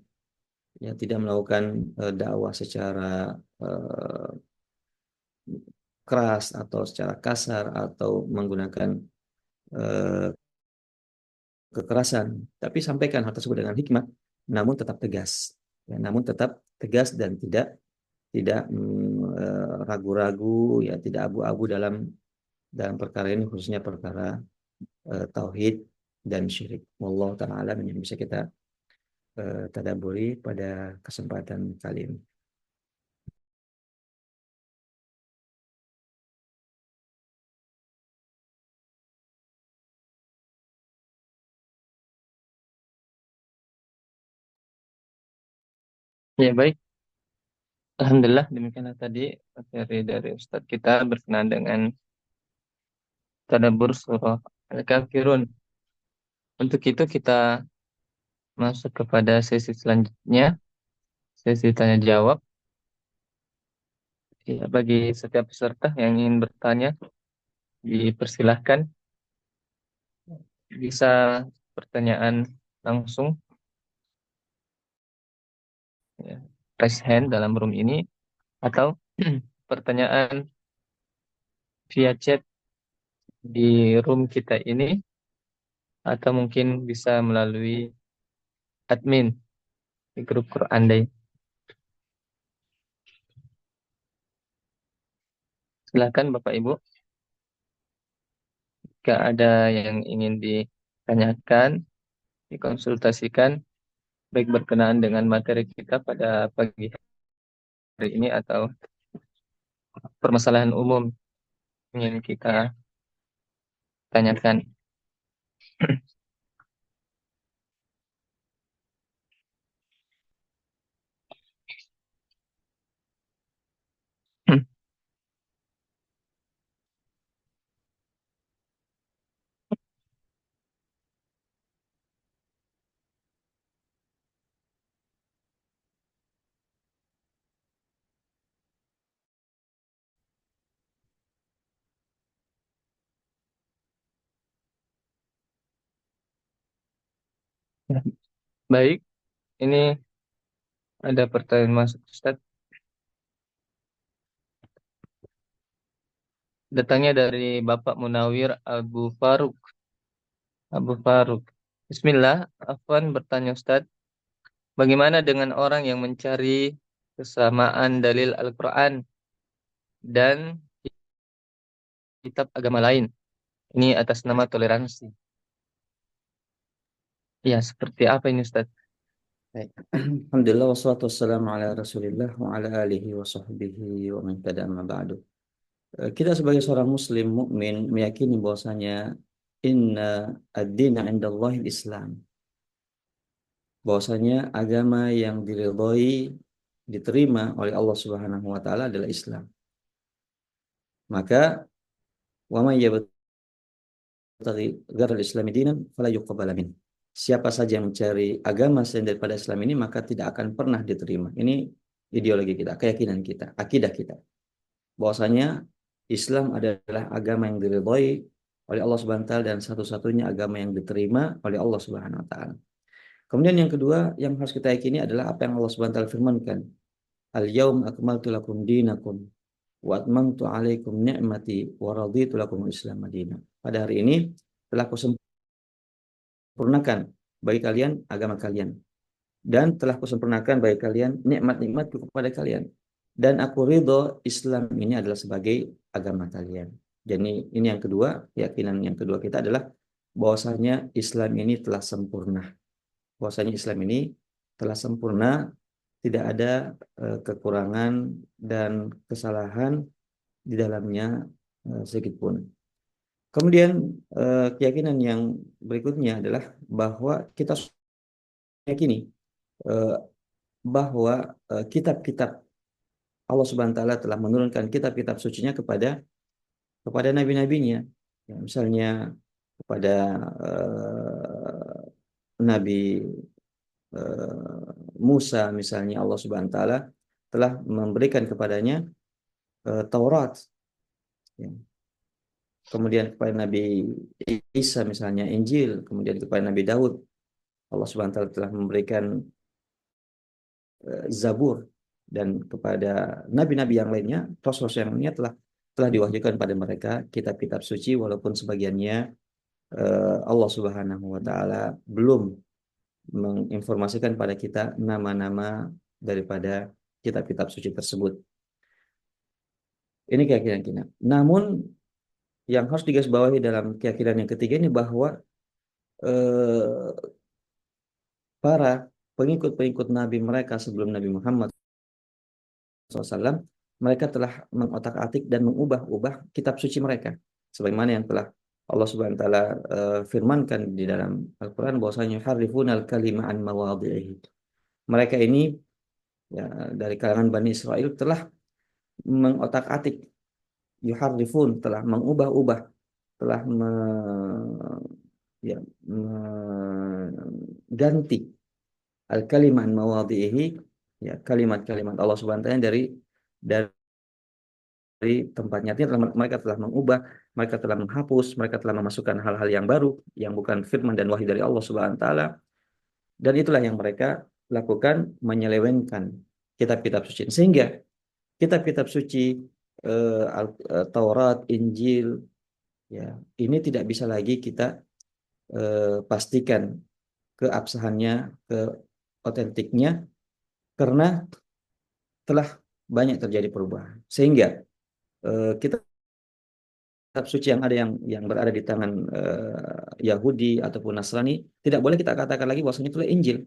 yang tidak melakukan dakwah secara eh, keras atau secara kasar atau menggunakan eh, kekerasan, tapi sampaikan hal tersebut dengan hikmat, namun tetap tegas, ya, namun tetap tegas dan tidak ragu-ragu, ya tidak abu-abu dalam perkara ini, khususnya perkara tauhid dan syirik. Wallahu taala yang bisa kita tadaburi pada kesempatan kali ini. Ya baik, Alhamdulillah demikianlah tadi materi dari Ustadz kita berkenaan dengan tadabbur surah Al-Kafirun. Untuk itu kita masuk kepada sesi selanjutnya, sesi tanya jawab. Ya, bagi setiap peserta yang ingin bertanya, dipersilahkan bisa pertanyaan langsung, ya, raise hand dalam room ini, atau pertanyaan via chat di room kita ini, atau mungkin bisa melalui admin di grup Quran Day. Silakan Bapak Ibu, jika ada yang ingin ditanyakan, dikonsultasikan, baik berkenaan dengan materi kita pada pagi hari ini atau permasalahan umum yang ingin kita tanyakan. Baik, ini ada pertanyaan masuk Ustaz. Datangnya dari Bapak Munawir Abu Faruk. Abu Faruk. Bismillah, Afwan bertanya Ustaz, bagaimana dengan orang yang mencari kesamaan dalil Al-Quran dan kitab agama lain? Ini atas nama toleransi. Ya, seperti apa ini Ustaz? Baik. Alhamdulillah wassalatu wassalamu ala Rasulillah wa ala alihi wa sahbihi wa man tabi'a amma ba'du. Kita sebagai seorang muslim mukmin meyakini bahwasanya inna ad-dina 'indallahi Islam. Bahwasanya agama yang diridhoi, diterima oleh Allah Subhanahu wa taala adalah Islam. Maka wa may yabtaghi ghairal islami dinan fala yuqbal min. Siapa saja yang mencari agama selain daripada Islam ini maka tidak akan pernah diterima. Ini ideologi kita, keyakinan kita, akidah kita. Bahwasanya Islam adalah agama yang diridhoi oleh Allah Subhanahu wa taala dan satu-satunya agama yang diterima oleh Allah Subhanahu wa taala. Kemudian yang kedua yang harus kita yakini adalah apa yang Allah Subhanahu wa taala firmankan. Al-yaum akmaltu lakum dinakum wa atmamtu 'alaikum ni'mati wa raditu lakum Islam madina. Pada hari ini telah kusempurnakan bagi kalian agama kalian dan telah kusempurnakan bagi kalian nikmat-nikmatku kepada kalian dan aku ridho Islam ini adalah sebagai agama kalian. Jadi ini yang kedua, keyakinan yang kedua kita adalah bahwasanya Islam ini telah sempurna. Bahwasanya Islam ini telah sempurna, tidak ada kekurangan dan kesalahan di dalamnya sedikit pun. Kemudian keyakinan yang berikutnya adalah bahwa kita yakini eh, bahwa kitab-kitab Allah Subhanahu wa taala telah menurunkan kitab-kitab sucinya kepada nabi-nabinya. Ya, misalnya kepada Nabi Musa misalnya Allah Subhanahu wa taala telah memberikan kepadanya Taurat. Ya. kemudian kepada Nabi Isa misalnya Injil, kemudian kepada Nabi Daud Allah Subhanahu wa taala telah memberikan Zabur, dan kepada nabi-nabi yang lainnya, rasul-rasul yang lainnya telah diwahyukan pada mereka kitab-kitab suci, walaupun sebagiannya Allah Subhanahu wa taala belum menginformasikan pada kita nama-nama daripada kitab-kitab suci tersebut. Ini keyakinan kita. Namun yang harus digarisbawahi dalam keyakinan yang ketiga ini bahwa eh, para pengikut-pengikut Nabi mereka sebelum Nabi Muhammad SAW, mereka telah mengotak-atik dan mengubah-ubah kitab suci mereka. Sebagaimana yang telah Allah Subhanahu wa taala firmankan di dalam Al-Qur'an bahwasanya harrifunal kalima an mawadhi'ihi. Mereka ini ya, dari kalangan Bani Israel telah mengotak-atik, yuharrifun, telah mengubah-ubah, telah ya, mengganti al-kalima an mawadhi'ihi, ya, kalimat-kalimat Allah Subhanahu wa taala dari tempatnya. Artinya mereka telah mengubah, mereka telah menghapus, mereka telah memasukkan hal-hal yang baru yang bukan firman dan wahyu dari Allah Subhanahu wa taala. Dan itulah yang mereka lakukan, menyelewengkan kitab-kitab suci. Sehingga kitab-kitab suci Taurat, Injil, ya, ini tidak bisa lagi kita pastikan keabsahannya, keotentiknya, karena telah banyak terjadi perubahan. Sehingga kitab suci yang ada yang berada di tangan Yahudi ataupun Nasrani tidak boleh kita katakan lagi bahwasanya itulah Injil,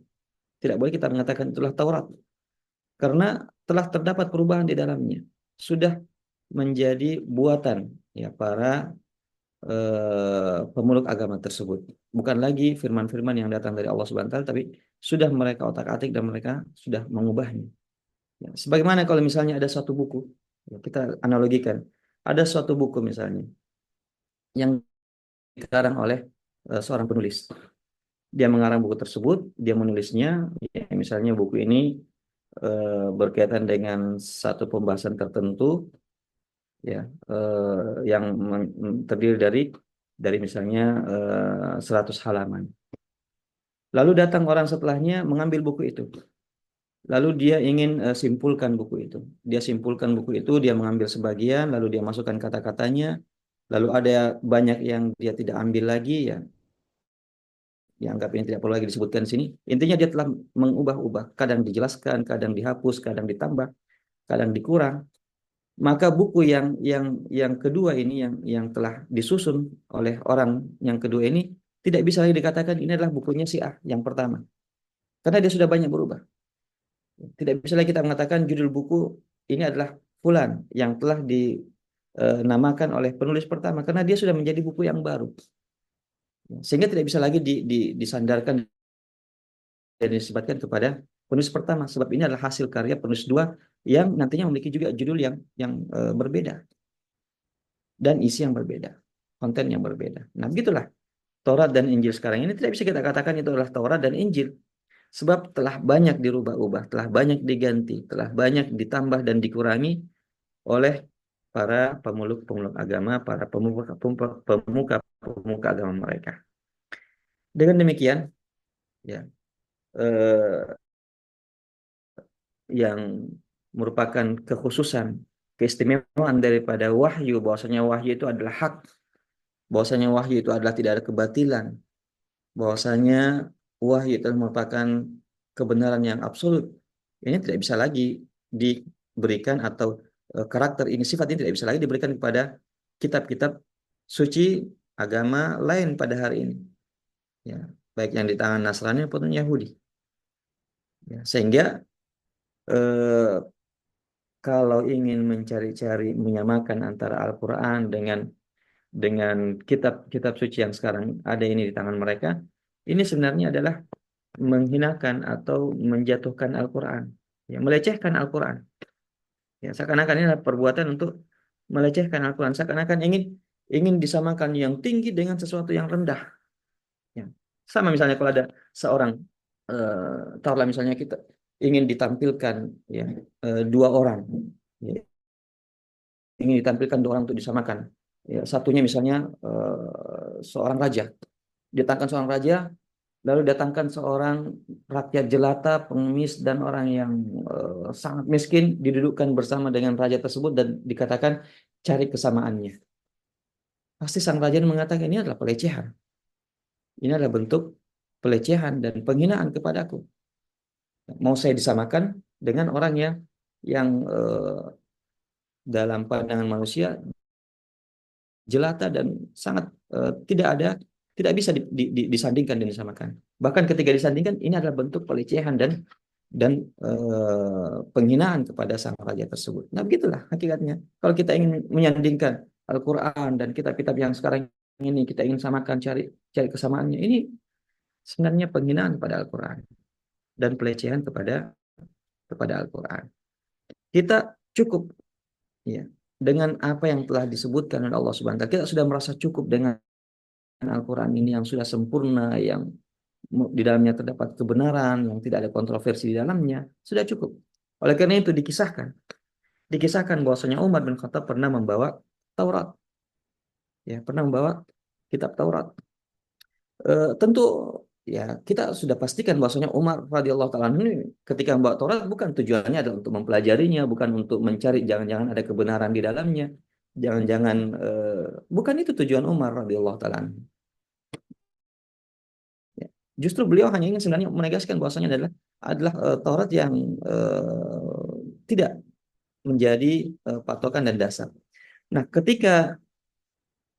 tidak boleh kita mengatakan itulah Taurat, karena telah terdapat perubahan di dalamnya, sudah menjadi buatan ya para pemeluk agama tersebut, bukan lagi firman-firman yang datang dari Allah Subhanahu wa taala, tapi sudah mereka otak-atik dan mereka sudah mengubahnya. Ya, sebagaimana kalau misalnya ada suatu buku, ya, kita analogikan, ada suatu buku misalnya yang dikarang oleh seorang penulis. Dia mengarang buku tersebut, dia menulisnya, ya, misalnya buku ini berkaitan dengan satu pembahasan tertentu, ya, yang terdiri dari misalnya 100 halaman. Lalu datang orang setelahnya mengambil buku itu. Lalu dia ingin simpulkan buku itu. Dia simpulkan buku itu, dia mengambil sebagian, lalu dia masukkan kata-katanya, lalu ada banyak yang dia tidak ambil lagi, ya, dianggap ini tidak perlu lagi disebutkan di sini. Intinya dia telah mengubah-ubah, kadang dijelaskan, kadang dihapus, kadang ditambah, kadang dikurang. Maka buku yang kedua ini, yang telah disusun oleh orang yang kedua ini, tidak bisa lagi dikatakan ini adalah bukunya si A yang pertama, karena dia sudah banyak berubah. Tidak bisa lagi kita mengatakan judul buku ini adalah Fulan yang telah dinamakan oleh penulis pertama, karena dia sudah menjadi buku yang baru, sehingga tidak bisa lagi disandarkan dan disebutkan kepada penulis pertama, sebab ini adalah hasil karya penulis dua yang nantinya memiliki juga judul yang berbeda dan isi yang berbeda, konten yang berbeda. Nah, begitulah Taurat dan Injil sekarang ini tidak bisa kita katakan itu adalah Taurat dan Injil, sebab telah banyak dirubah-ubah, telah banyak diganti, telah banyak ditambah dan dikurangi oleh para pemeluk-pemeluk agama, para pemuka agama mereka. Dengan demikian, ya, eh, yang merupakan kekhususan, keistimewaan daripada wahyu, bahwasanya wahyu itu adalah hak, bahwasanya wahyu itu adalah tidak ada kebatilan, bahwasanya wahyu itu merupakan kebenaran yang absolut. Ini tidak bisa lagi diberikan, atau karakter ini, sifat ini tidak bisa lagi diberikan kepada kitab-kitab suci agama lain pada hari ini. Ya, baik yang di tangan Nasrani maupun Yahudi. Ya, sehingga eh, kalau ingin mencari-cari menyamakan antara Al-Quran dengan kitab-kitab suci yang sekarang ada ini di tangan mereka, ini sebenarnya adalah menghinakan atau menjatuhkan Al-Quran, ya, melecehkan Al-Quran. Ya, seakan-akan ini adalah perbuatan untuk melecehkan Al-Quran, seakan-akan ingin disamakan yang tinggi dengan sesuatu yang rendah. Ya. Sama misalnya kalau ada seorang, taruhlah misalnya kita ingin ditampilkan, ya, dua orang, ya, ingin ditampilkan dua orang untuk disamakan. Ya, satunya misalnya seorang raja, datangkan seorang raja, lalu datangkan seorang rakyat jelata, pengemis dan orang yang sangat miskin didudukkan bersama dengan raja tersebut dan dikatakan cari kesamaannya. Pasti sang raja mengatakan ini adalah pelecehan. Ini adalah bentuk pelecehan dan penghinaan kepadaku. Mau saya disamakan dengan orang yang dalam pandangan manusia jelata dan sangat tidak bisa disandingkan dan disamakan. Bahkan ketika disandingkan ini adalah bentuk pelecehan dan penghinaan kepada sang raja tersebut. Nah, begitulah hakikatnya. Kalau kita ingin menyandingkan Al-Qur'an dan kitab-kitab yang sekarang ini kita ingin samakan, cari cari kesamaannya, ini sebenarnya penghinaan kepada Al-Qur'an dan pelecehan kepada Al-Qur'an. Kita cukup ya dengan apa yang telah disebutkan oleh Allah Subhanahu wa taala. Kita sudah merasa cukup dengan Al-Quran ini yang sudah sempurna, yang di dalamnya terdapat kebenaran, yang tidak ada kontroversi di dalamnya, sudah cukup. Oleh karena itu dikisahkan bahwasanya Umar bin Khattab pernah membawa Taurat, ya pernah membawa kitab Taurat. Tentu ya kita sudah pastikan bahwasanya Umar radhiyallahu taala ini ketika membawa Taurat bukan tujuannya adalah untuk mempelajarinya, bukan untuk mencari jangan-jangan ada kebenaran di dalamnya, jangan-jangan bukan itu tujuan Umar radhiyallahu taala. Ya. Justru beliau hanya ingin sebenarnya menegaskan bahwasanya adalah Taurat yang tidak menjadi patokan dan dasar. Nah, ketika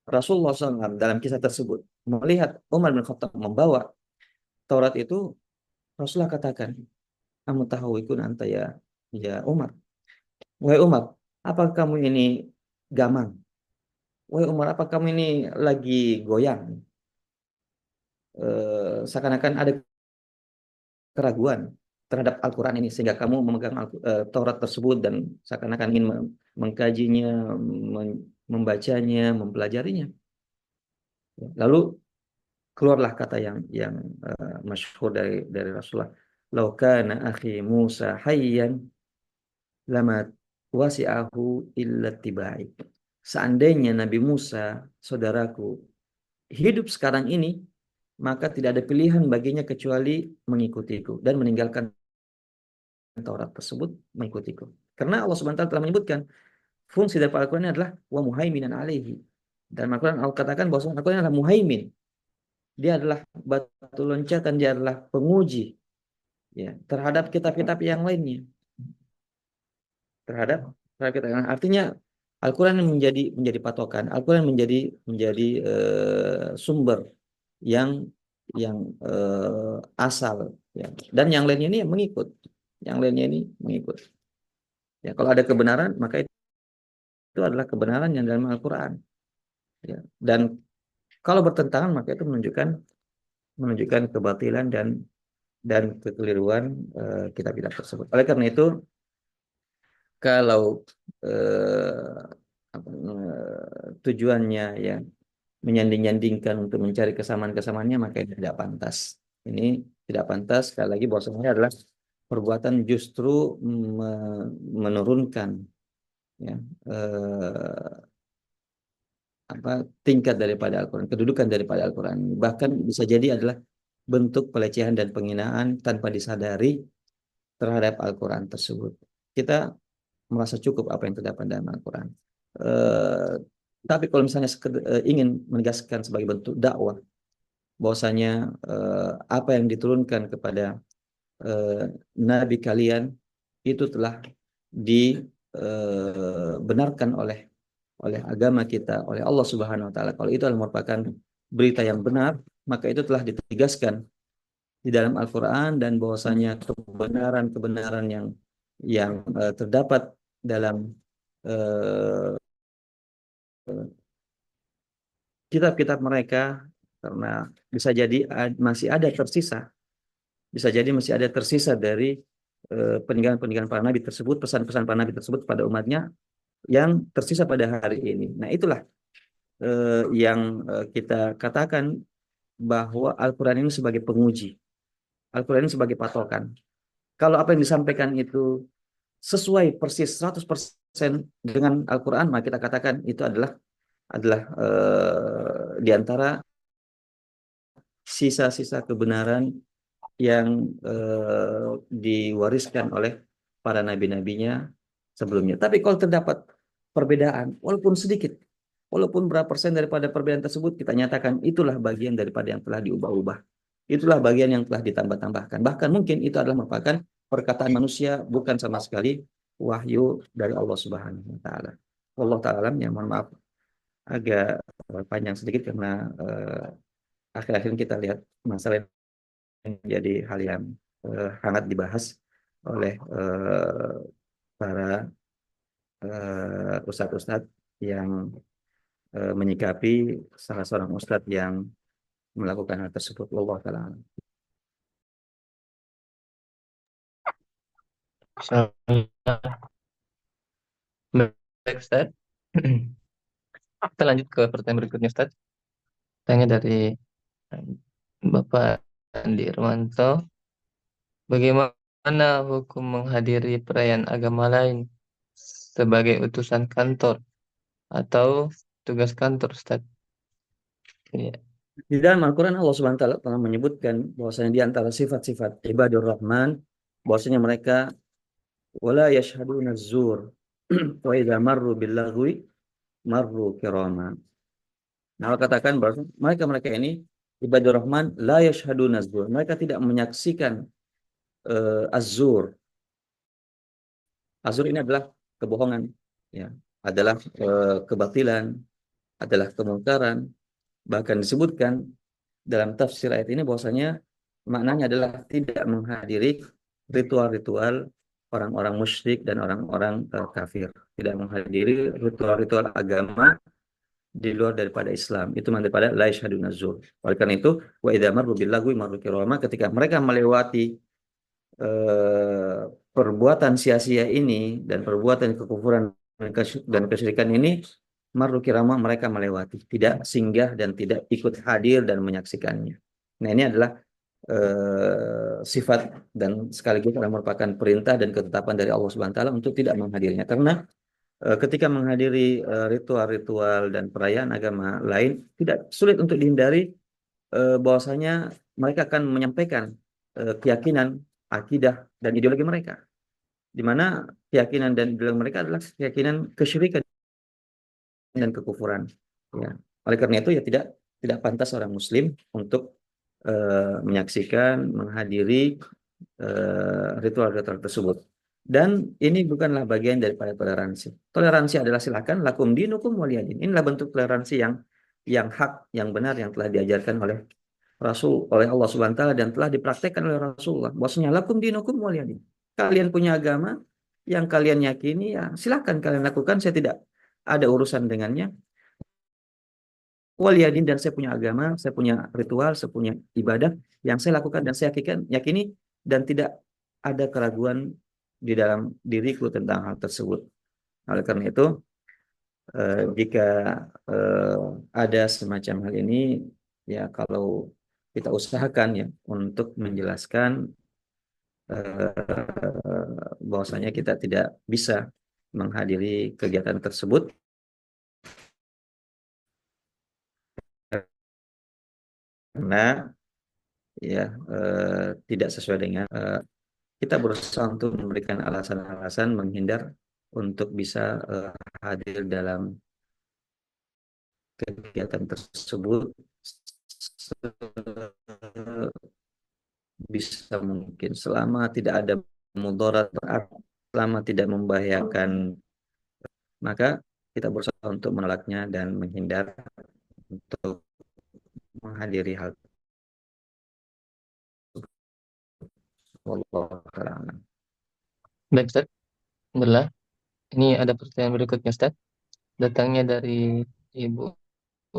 Rasulullah SAW dalam kisah tersebut melihat Umar bin Khattab membawa Taurat itu, Rasulullah katakan, "Kamu tahu ikun anta ya Umar. Wahai Umar, apa kamu ini gamang? Wahai Umar, apa kamu ini lagi goyang? Seakan-akan ada keraguan terhadap Al-Quran ini sehingga kamu memegang Taurat tersebut dan seakan-akan ingin mengkajinya, membacanya, mempelajarinya. Lalu keluarlah kata yang masyhur dari Rasulullah, "Lau kana akhi Musa hayyan lama wasi'ahu illa tibai." Seandainya Nabi Musa, saudaraku, hidup sekarang ini, maka tidak ada pilihan baginya kecuali mengikutiku dan meninggalkan Taurat tersebut mengikutiku. Karena Allah Subhanahu wa taala telah menyebutkan fungsi dari Al-Qur'an adalah wa muhaiminan alaihi. Dan Al-Qur'an Allah katakan bahwa Al-Qur'an adalah muhaimin. Dia adalah batu loncatan, dia adalah penguji ya terhadap kitab-kitab yang lainnya. Terhadap terhadap kitab yang artinya Al-Qur'an menjadi patokan. Al-Qur'an menjadi sumber yang asal ya. Dan yang lainnya ini mengikut. Yang lainnya ini mengikut. Ya, kalau ada kebenaran maka itu adalah kebenaran yang dalam Al-Quran. Ya. Dan kalau bertentangan maka itu menunjukkan kebatilan dan kekeliruan kitab-kitab tersebut. Oleh karena itu, kalau eh, tujuannya ya menyanding-nyandingkan untuk mencari kesamaan-kesamaannya maka ini tidak pantas. Ini tidak pantas. Sekali lagi bahwasanya adalah perbuatan justru menurunkan ya apa tingkat daripada Al-Quran, kedudukan daripada Al-Quran. Bahkan bisa jadi adalah bentuk pelecehan dan penghinaan tanpa disadari terhadap Al-Quran tersebut. Kita merasa cukup apa yang terdapat dalam Al-Quran. Eh, tapi kalau misalnya ingin menegaskan sebagai bentuk dakwah, bahwasanya apa yang diturunkan kepada eh, Nabi kalian itu telah dibenarkan oleh agama kita, oleh Allah Subhanahu wa taala. Kalau itu adalah merupakan berita yang benar, maka itu telah ditegaskan di dalam Al-Qur'an dan bahwasanya kebenaran-kebenaran yang terdapat dalam eh, kitab-kitab mereka karena bisa jadi masih ada tersisa, bisa jadi masih ada tersisa dari peninggalan-peninggalan para nabi tersebut, pesan-pesan para nabi tersebut pada umatnya yang tersisa pada hari ini. Nah, itulah yang kita katakan bahwa Al-Quran ini sebagai penguji. Al-Quran ini sebagai patokan. Kalau apa yang disampaikan itu sesuai persis 100% dengan Al-Quran, maka kita katakan itu adalah adalah di antara sisa-sisa kebenaran yang diwariskan oleh para nabi-nabinya sebelumnya. Tapi kalau terdapat perbedaan, walaupun sedikit, walaupun berapa persen daripada perbedaan tersebut, kita nyatakan itulah bagian daripada yang telah diubah-ubah. Itulah bagian yang telah ditambah-tambahkan. Bahkan mungkin itu adalah merupakan perkataan manusia, bukan sama sekali wahyu dari Allah Subhanahu wa taala. Allah taala ya, mohon maaf agak panjang sedikit karena akhir-akhir ini kita lihat masalah menjadi hal yang hangat dibahas oleh para ustadz-ustadz yang menyikapi salah seorang ustadz yang melakukan hal tersebut. Allah taala. Insyaallah. Baik, Ustaz. Kita lanjut ke pertanyaan berikutnya, Ustaz. Tanya dari Bapak Andi Irwanto. Bagaimana hukum menghadiri perayaan agama lain sebagai utusan kantor atau tugas kantor, Ustaz? Iya. Di dalam Al-Quran Allah Subhanahu wa taala telah menyebutkan bahwasanya di antara sifat-sifat ibadur Rahman bahwasanya mereka wala yashhaduna zur wa idza marru bil lagwi marru kirama. Nah, Allah katakan bahwa mereka-mereka ini ibadur Rahman la yashhaduna zur. Mereka tidak menyaksikan az-zur. Az-zur ini adalah kebohongan, ya, adalah kebatilan, adalah kemungkaran. Bahkan disebutkan dalam tafsir ayat ini bahwasanya maknanya adalah tidak menghadiri ritual-ritual orang-orang musyrik dan orang-orang kafir, tidak menghadiri ritual-ritual agama di luar daripada Islam. Itu daripada la yashhaduna zur. Oleh karena itu, wa idza marru bil lagwi marru kirama, ketika mereka melewati eh, perbuatan sia-sia ini dan perbuatan kekufuran dan kesyirikan ini, marru kirama, mereka melewati, tidak singgah dan tidak ikut hadir dan menyaksikannya. Nah, ini adalah sifat dan sekaligus adalah merupakan perintah dan ketetapan dari Allah Subhanahu wa taala untuk tidak menghadirinya. Karena ketika menghadiri ritual-ritual dan perayaan agama lain tidak sulit untuk dihindari bahwasanya mereka akan menyampaikan keyakinan, akidah dan ideologi mereka, di mana keyakinan dan ideologi mereka adalah keyakinan kesyirikan dan kekufuran. Ya. Oleh karena itu ya tidak pantas orang Muslim untuk menyaksikan, menghadiri ritual-ritual tersebut. Dan ini bukanlah bagian daripada toleransi. Toleransi adalah silakan lakum dinukum waliyadin. Inilah bentuk toleransi yang hak, yang benar, yang telah diajarkan oleh oleh Allah Subhanahu wa taala dan telah dipraktekkan oleh Rasulullah. Bahwasanya lakum dinukum waliyadin. Kalian punya agama yang kalian yakini, ya silakan kalian lakukan, saya tidak ada urusan dengannya. Waliyadin, dan saya punya agama, saya punya ritual, saya punya ibadah yang saya lakukan dan saya yakini dan tidak ada keraguan di dalam diriku tentang hal tersebut. Oleh karena itu, jika eh, ada semacam hal ini, ya kalau kita usahakan ya untuk menjelaskan bahwasanya kita tidak bisa menghadiri kegiatan tersebut karena ya tidak sesuai dengan kita berusaha untuk memberikan alasan-alasan menghindar untuk bisa hadir dalam kegiatan tersebut bisa mungkin selama tidak ada mudarat berarti, selama tidak membahayakan, maka kita berusaha untuk menolaknya dan menghindar untuk menghadiri hal tersebut. Baik, Ustaz. Alhamdulillah. Ini ada pertanyaan berikutnya, Ustaz. Datangnya dari Ibu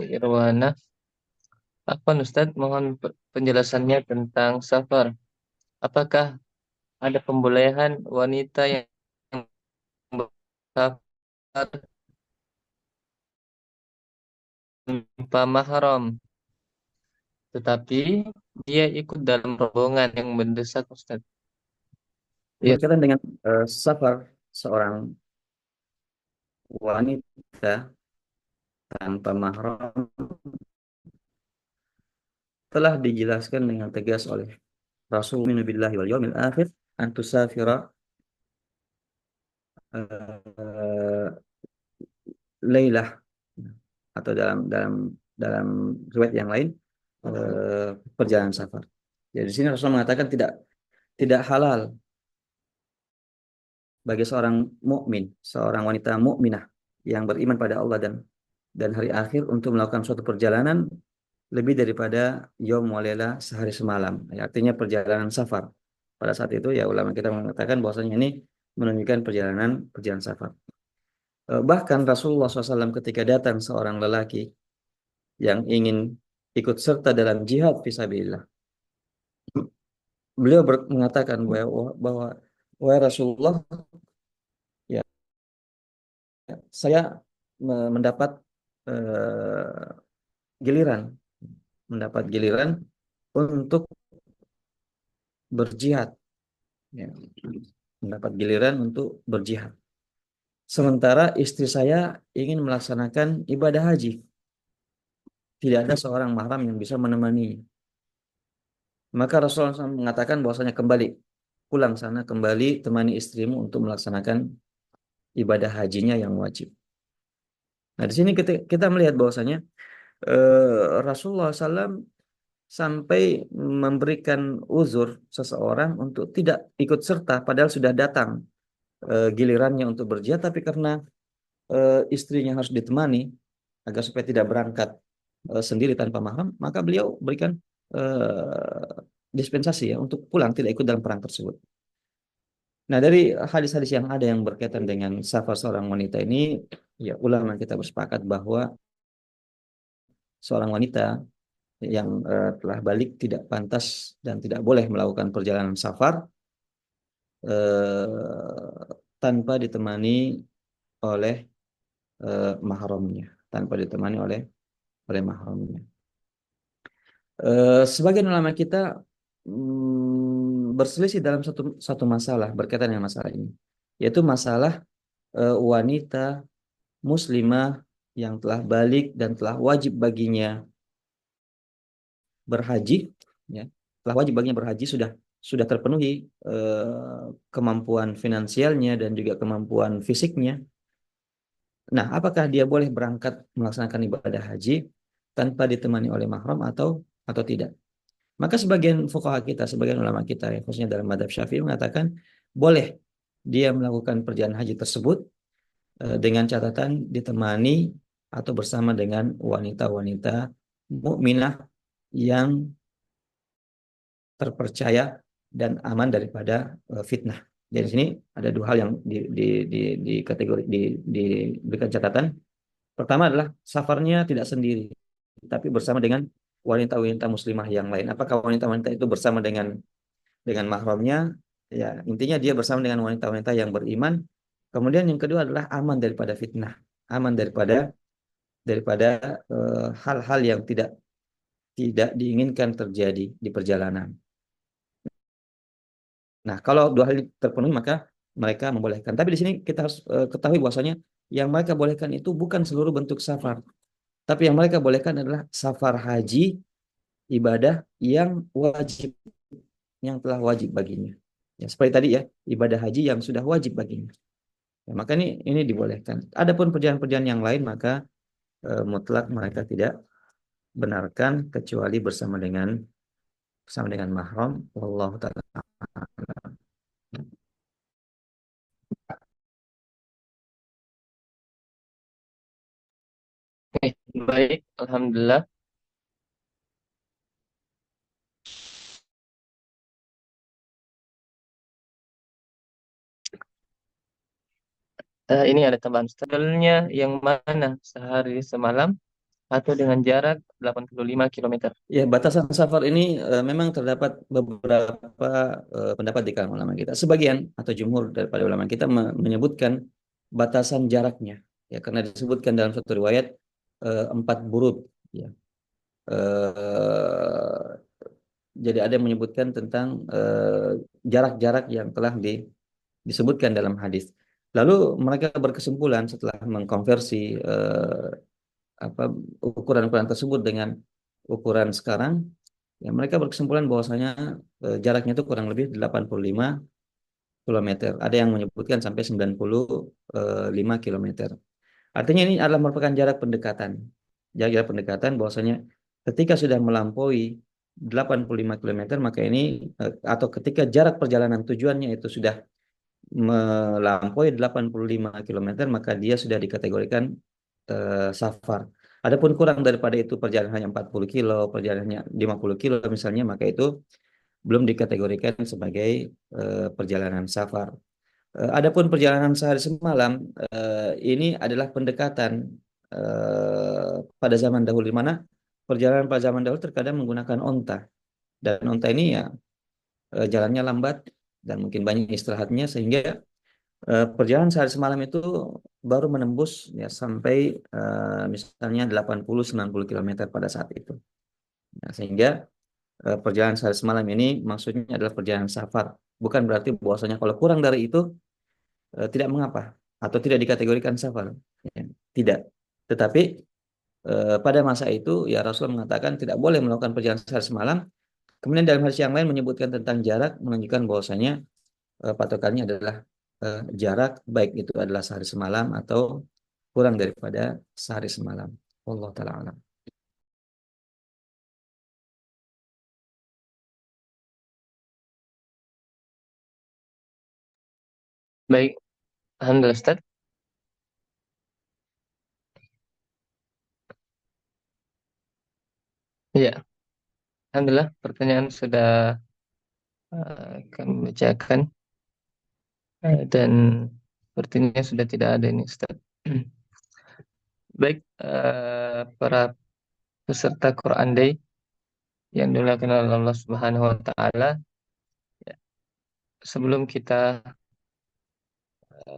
Irwana. Apa Ustaz, mohon penjelasannya tentang safar. Apakah ada pembolehan wanita yang bersafar tanpa mahram, tetapi dia ikut dalam rombongan yang mendesak, Ustaz? Iya. Berkaitan dengan safar seorang wanita tanpa mahram telah dijelaskan dengan tegas oleh Rasulullah billahi wal yawmil akhir antusafira lailah, atau dalam riwayat yang lain perjalanan safar. Jadi di sini Rasul mengatakan tidak tidak halal bagi seorang mukmin, seorang wanita mukminah yang beriman pada Allah dan hari akhir untuk melakukan suatu perjalanan lebih daripada yom walela sehari semalam. Ya, artinya perjalanan safar. Pada saat itu ya ulama kita mengatakan bahwasanya ini menunjukkan perjalanan safar. Bahkan Rasulullah SAW ketika datang seorang lelaki yang ingin ikut serta dalam jihad fisabilillah, beliau mengatakan bahwa wahai Rasulullah, ya saya mendapat eh, giliran, mendapat giliran untuk berjihad, ya, mendapat giliran untuk berjihad. Sementara istri saya ingin melaksanakan ibadah haji, tidak ada seorang mahram yang bisa menemani. Maka Rasulullah SAW mengatakan bahwasanya kembali pulang sana, kembali temani istrimu untuk melaksanakan ibadah hajinya yang wajib. Nah, di sini kita melihat bahwasanya Rasulullah SAW sampai memberikan uzur seseorang untuk tidak ikut serta padahal sudah datang gilirannya untuk berjihad, tapi karena istrinya harus ditemani agar supaya tidak berangkat sendiri tanpa mahram, maka beliau berikan dispensasi ya untuk pulang tidak ikut dalam perang tersebut. Nah, dari hadis-hadis yang ada yang berkaitan dengan safar seorang wanita ini, ya ulama kita bersepakat bahwa seorang wanita yang telah balik tidak pantas dan tidak boleh melakukan perjalanan safar tanpa ditemani oleh mahramnya, tanpa ditemani oleh mahramnya. Sebagian ulama kita berselisih dalam satu satu masalah berkaitan dengan masalah ini, yaitu masalah wanita muslimah yang telah balik dan telah wajib baginya berhaji, ya, telah wajib baginya berhaji sudah terpenuhi kemampuan finansialnya dan juga kemampuan fisiknya. Nah, apakah dia boleh berangkat melaksanakan ibadah haji tanpa ditemani oleh mahram atau tidak? Maka sebagian fuqaha kita, sebagian ulama kita, ya, khususnya dalam mazhab Syafi'i mengatakan boleh dia melakukan perjalanan haji tersebut dengan catatan ditemani atau bersama dengan wanita-wanita mukminah yang terpercaya dan aman daripada fitnah. Jadi di sini ada dua hal yang di kategori diberikan catatan. Pertama adalah safarnya tidak sendiri, tapi bersama dengan wanita-wanita muslimah yang lain. Apakah wanita-wanita itu bersama dengan mahramnya? Ya, intinya dia bersama dengan wanita-wanita yang beriman. Kemudian yang kedua adalah aman daripada fitnah, aman daripada hal-hal yang tidak diinginkan terjadi di perjalanan. Nah, kalau dua hal ini terpenuhi maka mereka membolehkan. Tapi di sini kita harus ketahui bahwasanya yang mereka bolehkan itu bukan seluruh bentuk safar, tapi yang mereka bolehkan adalah safar haji ibadah yang wajib, yang telah wajib baginya. Ya, seperti tadi ya, ibadah haji yang sudah wajib baginya. Ya, maka ini dibolehkan. Adapun perjalanan-perjalanan yang lain maka mutlak mereka tidak benarkan kecuali bersama dengan mahram. Wallahu taala. Oke, baik, Alhamdulillah. Ini ada tambahan stylenya yang mana sehari semalam atau dengan jarak 85 km. Ya, batasan safar ini memang terdapat beberapa pendapat di kalangan ulama kita. Sebagian atau jumhur daripada ulama kita menyebutkan batasan jaraknya, ya karena disebutkan dalam satu riwayat 4 burud. Ya. Eh, jadi ada yang menyebutkan tentang jarak-jarak yang telah disebutkan dalam hadis. Lalu mereka berkesimpulan setelah mengkonversi apa ukuran-ukuran tersebut dengan ukuran sekarang, ya mereka berkesimpulan bahwasanya jaraknya itu kurang lebih 85 kilometer. Ada yang menyebutkan sampai 95 kilometer. Artinya ini adalah merupakan jarak pendekatan. Jarak pendekatan bahwasanya ketika sudah melampaui 85 kilometer maka ini atau ketika jarak perjalanan tujuannya itu sudah melampaui 85 kilometer maka dia sudah dikategorikan safar. Adapun kurang daripada itu perjalanan hanya 40 kilo, perjalanannya 50 kilo misalnya maka itu belum dikategorikan sebagai perjalanan safar. Adapun perjalanan sehari semalam ini adalah pendekatan pada zaman dahulu di mana perjalanan pada zaman dahulu terkadang menggunakan onta dan onta ini ya jalannya lambat dan mungkin banyak istirahatnya sehingga perjalanan sehari semalam itu baru menembus ya sampai misalnya 80-90 kilometer pada saat itu. Nah, sehingga perjalanan sehari semalam ini maksudnya adalah perjalanan safar. Bukan berarti bahwasanya kalau kurang dari itu tidak mengapa atau tidak dikategorikan safar. Ya, tidak. Tetapi pada masa itu ya Rasul mengatakan tidak boleh melakukan perjalanan sehari semalam. Kemudian dalam hadis yang lain menyebutkan tentang jarak menunjukkan bahwasanya patokannya adalah jarak baik itu adalah sehari semalam atau kurang daripada sehari semalam. Allah taala alam. Baik, alhamdulillah Ustaz. Iya, alhamdulillah pertanyaan sudah kami bacakan dan sepertinya sudah tidak ada ini Ustaz. Baik, para peserta Quran Day yang dimuliakan oleh Allah Subhanahu wa taala, ya, sebelum kita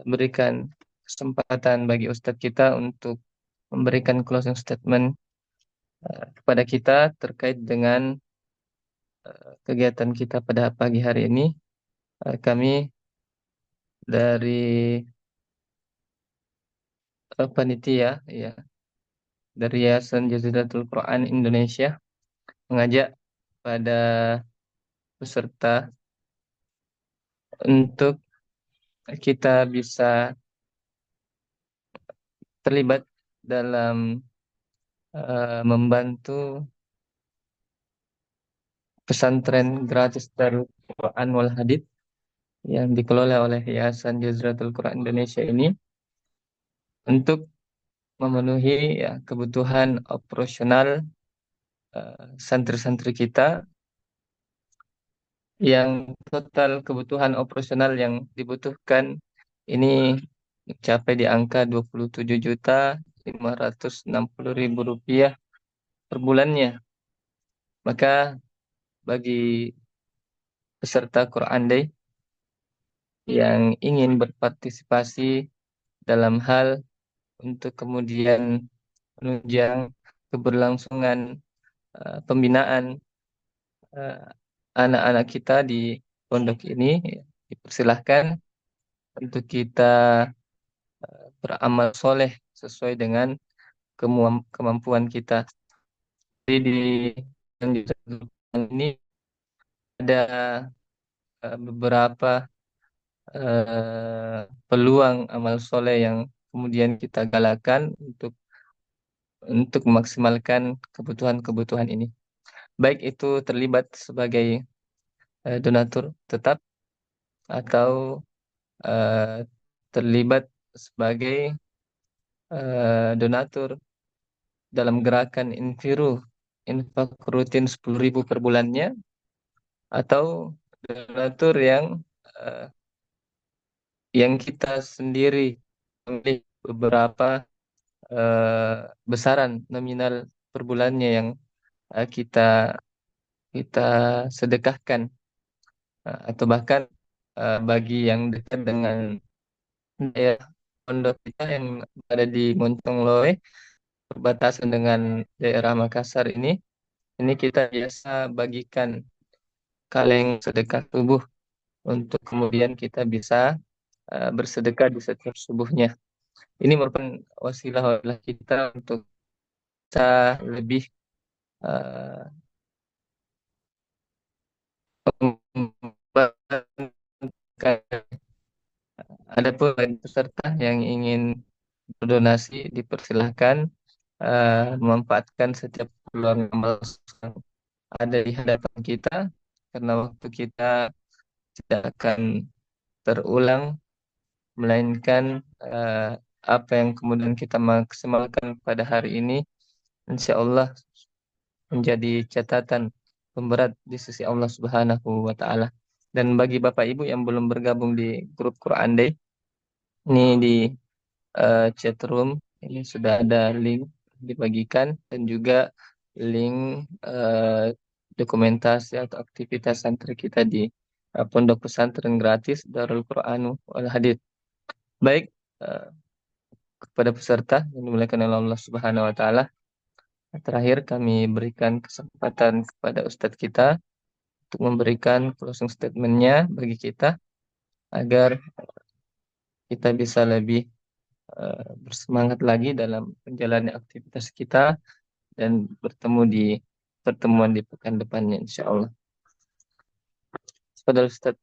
berikan kesempatan bagi Ustadz kita untuk memberikan closing statement kepada kita terkait dengan kegiatan kita pada pagi hari ini, kami dari panitia ya dari Yayasan Jaziratul Quran Indonesia mengajak pada peserta untuk kita bisa terlibat dalam membantu pesantren gratis Darul Quran Wal Hadith yang dikelola oleh Yayasan Jazratul Quran Indonesia ini untuk memenuhi ya, kebutuhan operasional santri-santri kita yang total kebutuhan operasional yang dibutuhkan ini mencapai di angka 27.560.000 rupiah per bulannya. Maka bagi peserta Quran Day yang ingin berpartisipasi dalam hal untuk kemudian menunjang keberlangsungan pembinaan eh, anak-anak kita di pondok ini, ya, dipersilahkan untuk kita beramal soleh sesuai dengan kemampuan kita. Jadi di lanjutan ini ada beberapa peluang amal soleh yang kemudian kita galakan untuk memaksimalkan kebutuhan-kebutuhan ini. Baik itu terlibat sebagai donatur tetap atau eh, terlibat sebagai donatur dalam gerakan Infiru, infak rutin 10.000 per bulannya, atau donatur eh, yang kita sendiri memilih beberapa besaran nominal per bulannya yang kita kita sedekahkan. Atau bahkan bagi yang dekat dengan daerah pondok kita yang ada di Moncongloe perbatasan dengan daerah Makassar ini kita biasa bagikan kaleng sedekah subuh untuk kemudian kita bisa bersedekah di setiap subuhnya. Ini merupakan wasilah kita untuk lebih eh, mengembangkan. Adapun bagi peserta yang ingin berdonasi dipersilahkan memanfaatkan setiap peluang amal yang ada di hadapan kita, karena waktu kita tidak akan terulang, melainkan apa yang kemudian kita maksimalkan pada hari ini insya Allah menjadi catatan pemberat di sisi Allah Subhanahu wa taala. Dan bagi Bapak Ibu yang belum bergabung di grup Quran Day, ini di chat room ini sudah ada link dibagikan, dan juga link dokumentasi atau aktivitas santri kita di Pondok Pesantren Gratis Darul Quran Wal Hadith. Baik, eh, kepada peserta yang dimuliakan oleh Allah Subhanahu wa taala, terakhir kami berikan kesempatan kepada Ustadz kita untuk memberikan closing statement-nya bagi kita agar kita bisa lebih bersemangat lagi dalam menjalani aktivitas kita dan bertemu di pertemuan di pekan depannya insya Allah. Saudara Ustaz.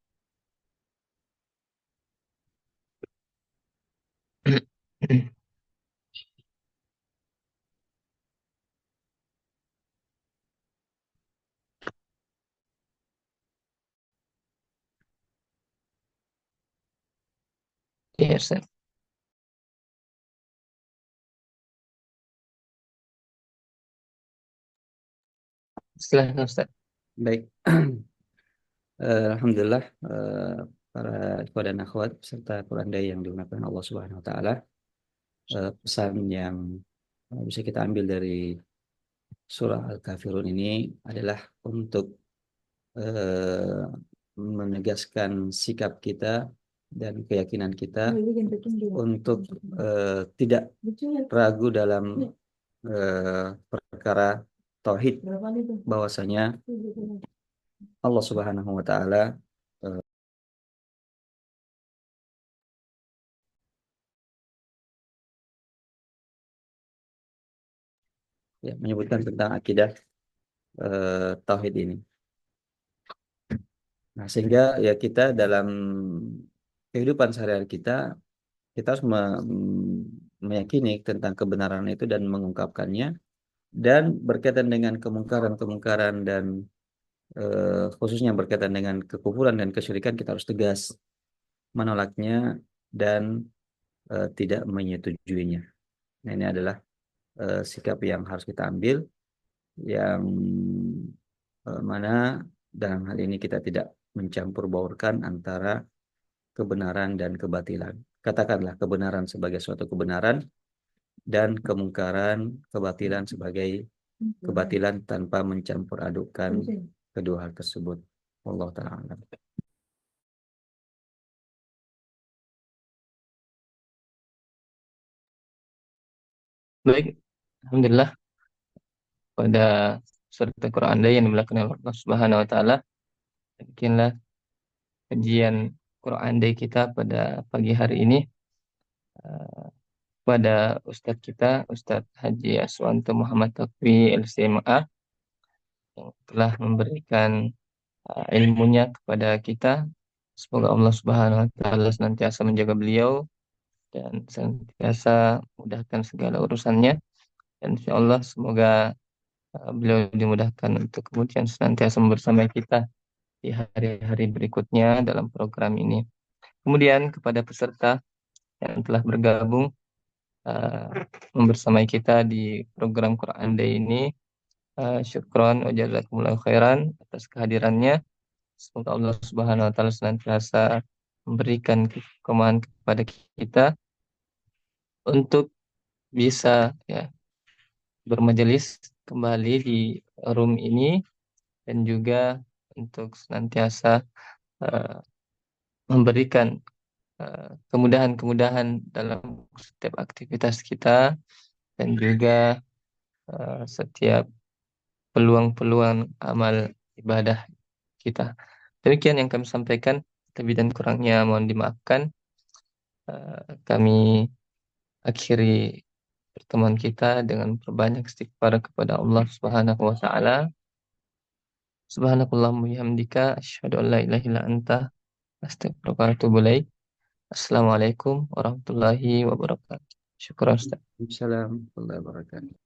Iya, Ustaz. Silahkan Ustaz. Baik, Alhamdulillah, para ikhwan dan akhwat serta Quran Day yang dimuliakan Allah Subhanahu Wa Taala, pesan yang bisa kita ambil dari surah Al-Kafirun ini adalah untuk eh, menegaskan sikap kita dan keyakinan kita untuk tidak ragu dalam perkara tauhid, bahwasanya Allah Subhanahu wa taala ya, menyebutkan tentang akidah tauhid ini. Nah, sehingga ya kita dalam kehidupan sehari-hari kita harus meyakini tentang kebenaran itu dan mengungkapkannya, dan berkaitan dengan kemungkaran-kemungkaran dan khususnya berkaitan dengan kekufuran dan kesyirikan, kita harus tegas menolaknya dan tidak menyetujuinya. Nah, ini adalah sikap yang harus kita ambil, yang mana dalam hal ini kita tidak mencampur baurkan antara kebenaran dan kebatilan. Katakanlah kebenaran sebagai suatu kebenaran dan kemungkaran, kebatilan sebagai kebatilan, tanpa mencampur adukkan kedua hal tersebut. Allah Ta'ala. Baik, Alhamdulillah pada peserta Quran Anda yang dimuliakan oleh Allah Subhanahu wa taala. Demikianlah kajian Quran Day kita pada pagi hari ini pada Ustadz kita, Ustadz Haji Aswanto Muhammad Taqwi LCMA, yang telah memberikan ilmunya kepada kita. Semoga Allah Subhanahu wa taala senantiasa menjaga beliau dan senantiasa mudahkan segala urusannya. Dan insya Allah semoga beliau dimudahkan untuk kemudian senantiasa bersama kita di hari-hari berikutnya dalam program ini. Kemudian kepada peserta yang telah bergabung uh, membersamai kita di program Quran Day ini, syukron wa jazakumullahu khairan atas kehadirannya. Semoga Allah Subhanahu wa taala senantiasa memberikan kekomahan kepada kita untuk bisa ya bermajelis kembali di room ini, dan juga untuk senantiasa eh, memberikan kemudahan-kemudahan dalam setiap aktivitas kita, dan juga setiap peluang-peluang amal ibadah kita. Demikian yang kami sampaikan. Lebih dan kurangnya mohon dimaafkan. Kami akhiri pertemuan kita dengan perbanyak istighfar kepada Allah Subhanahu wa taala. Subhanakallahumma bihamdika asyhadu an la ilaha illa anta astaghfiruka wa atubu ilaik. Assalamualaikum warahmatullahi wabarakatuh. Syukran Ustaz. Assalamualaikum warahmatullahi wabarakatuh.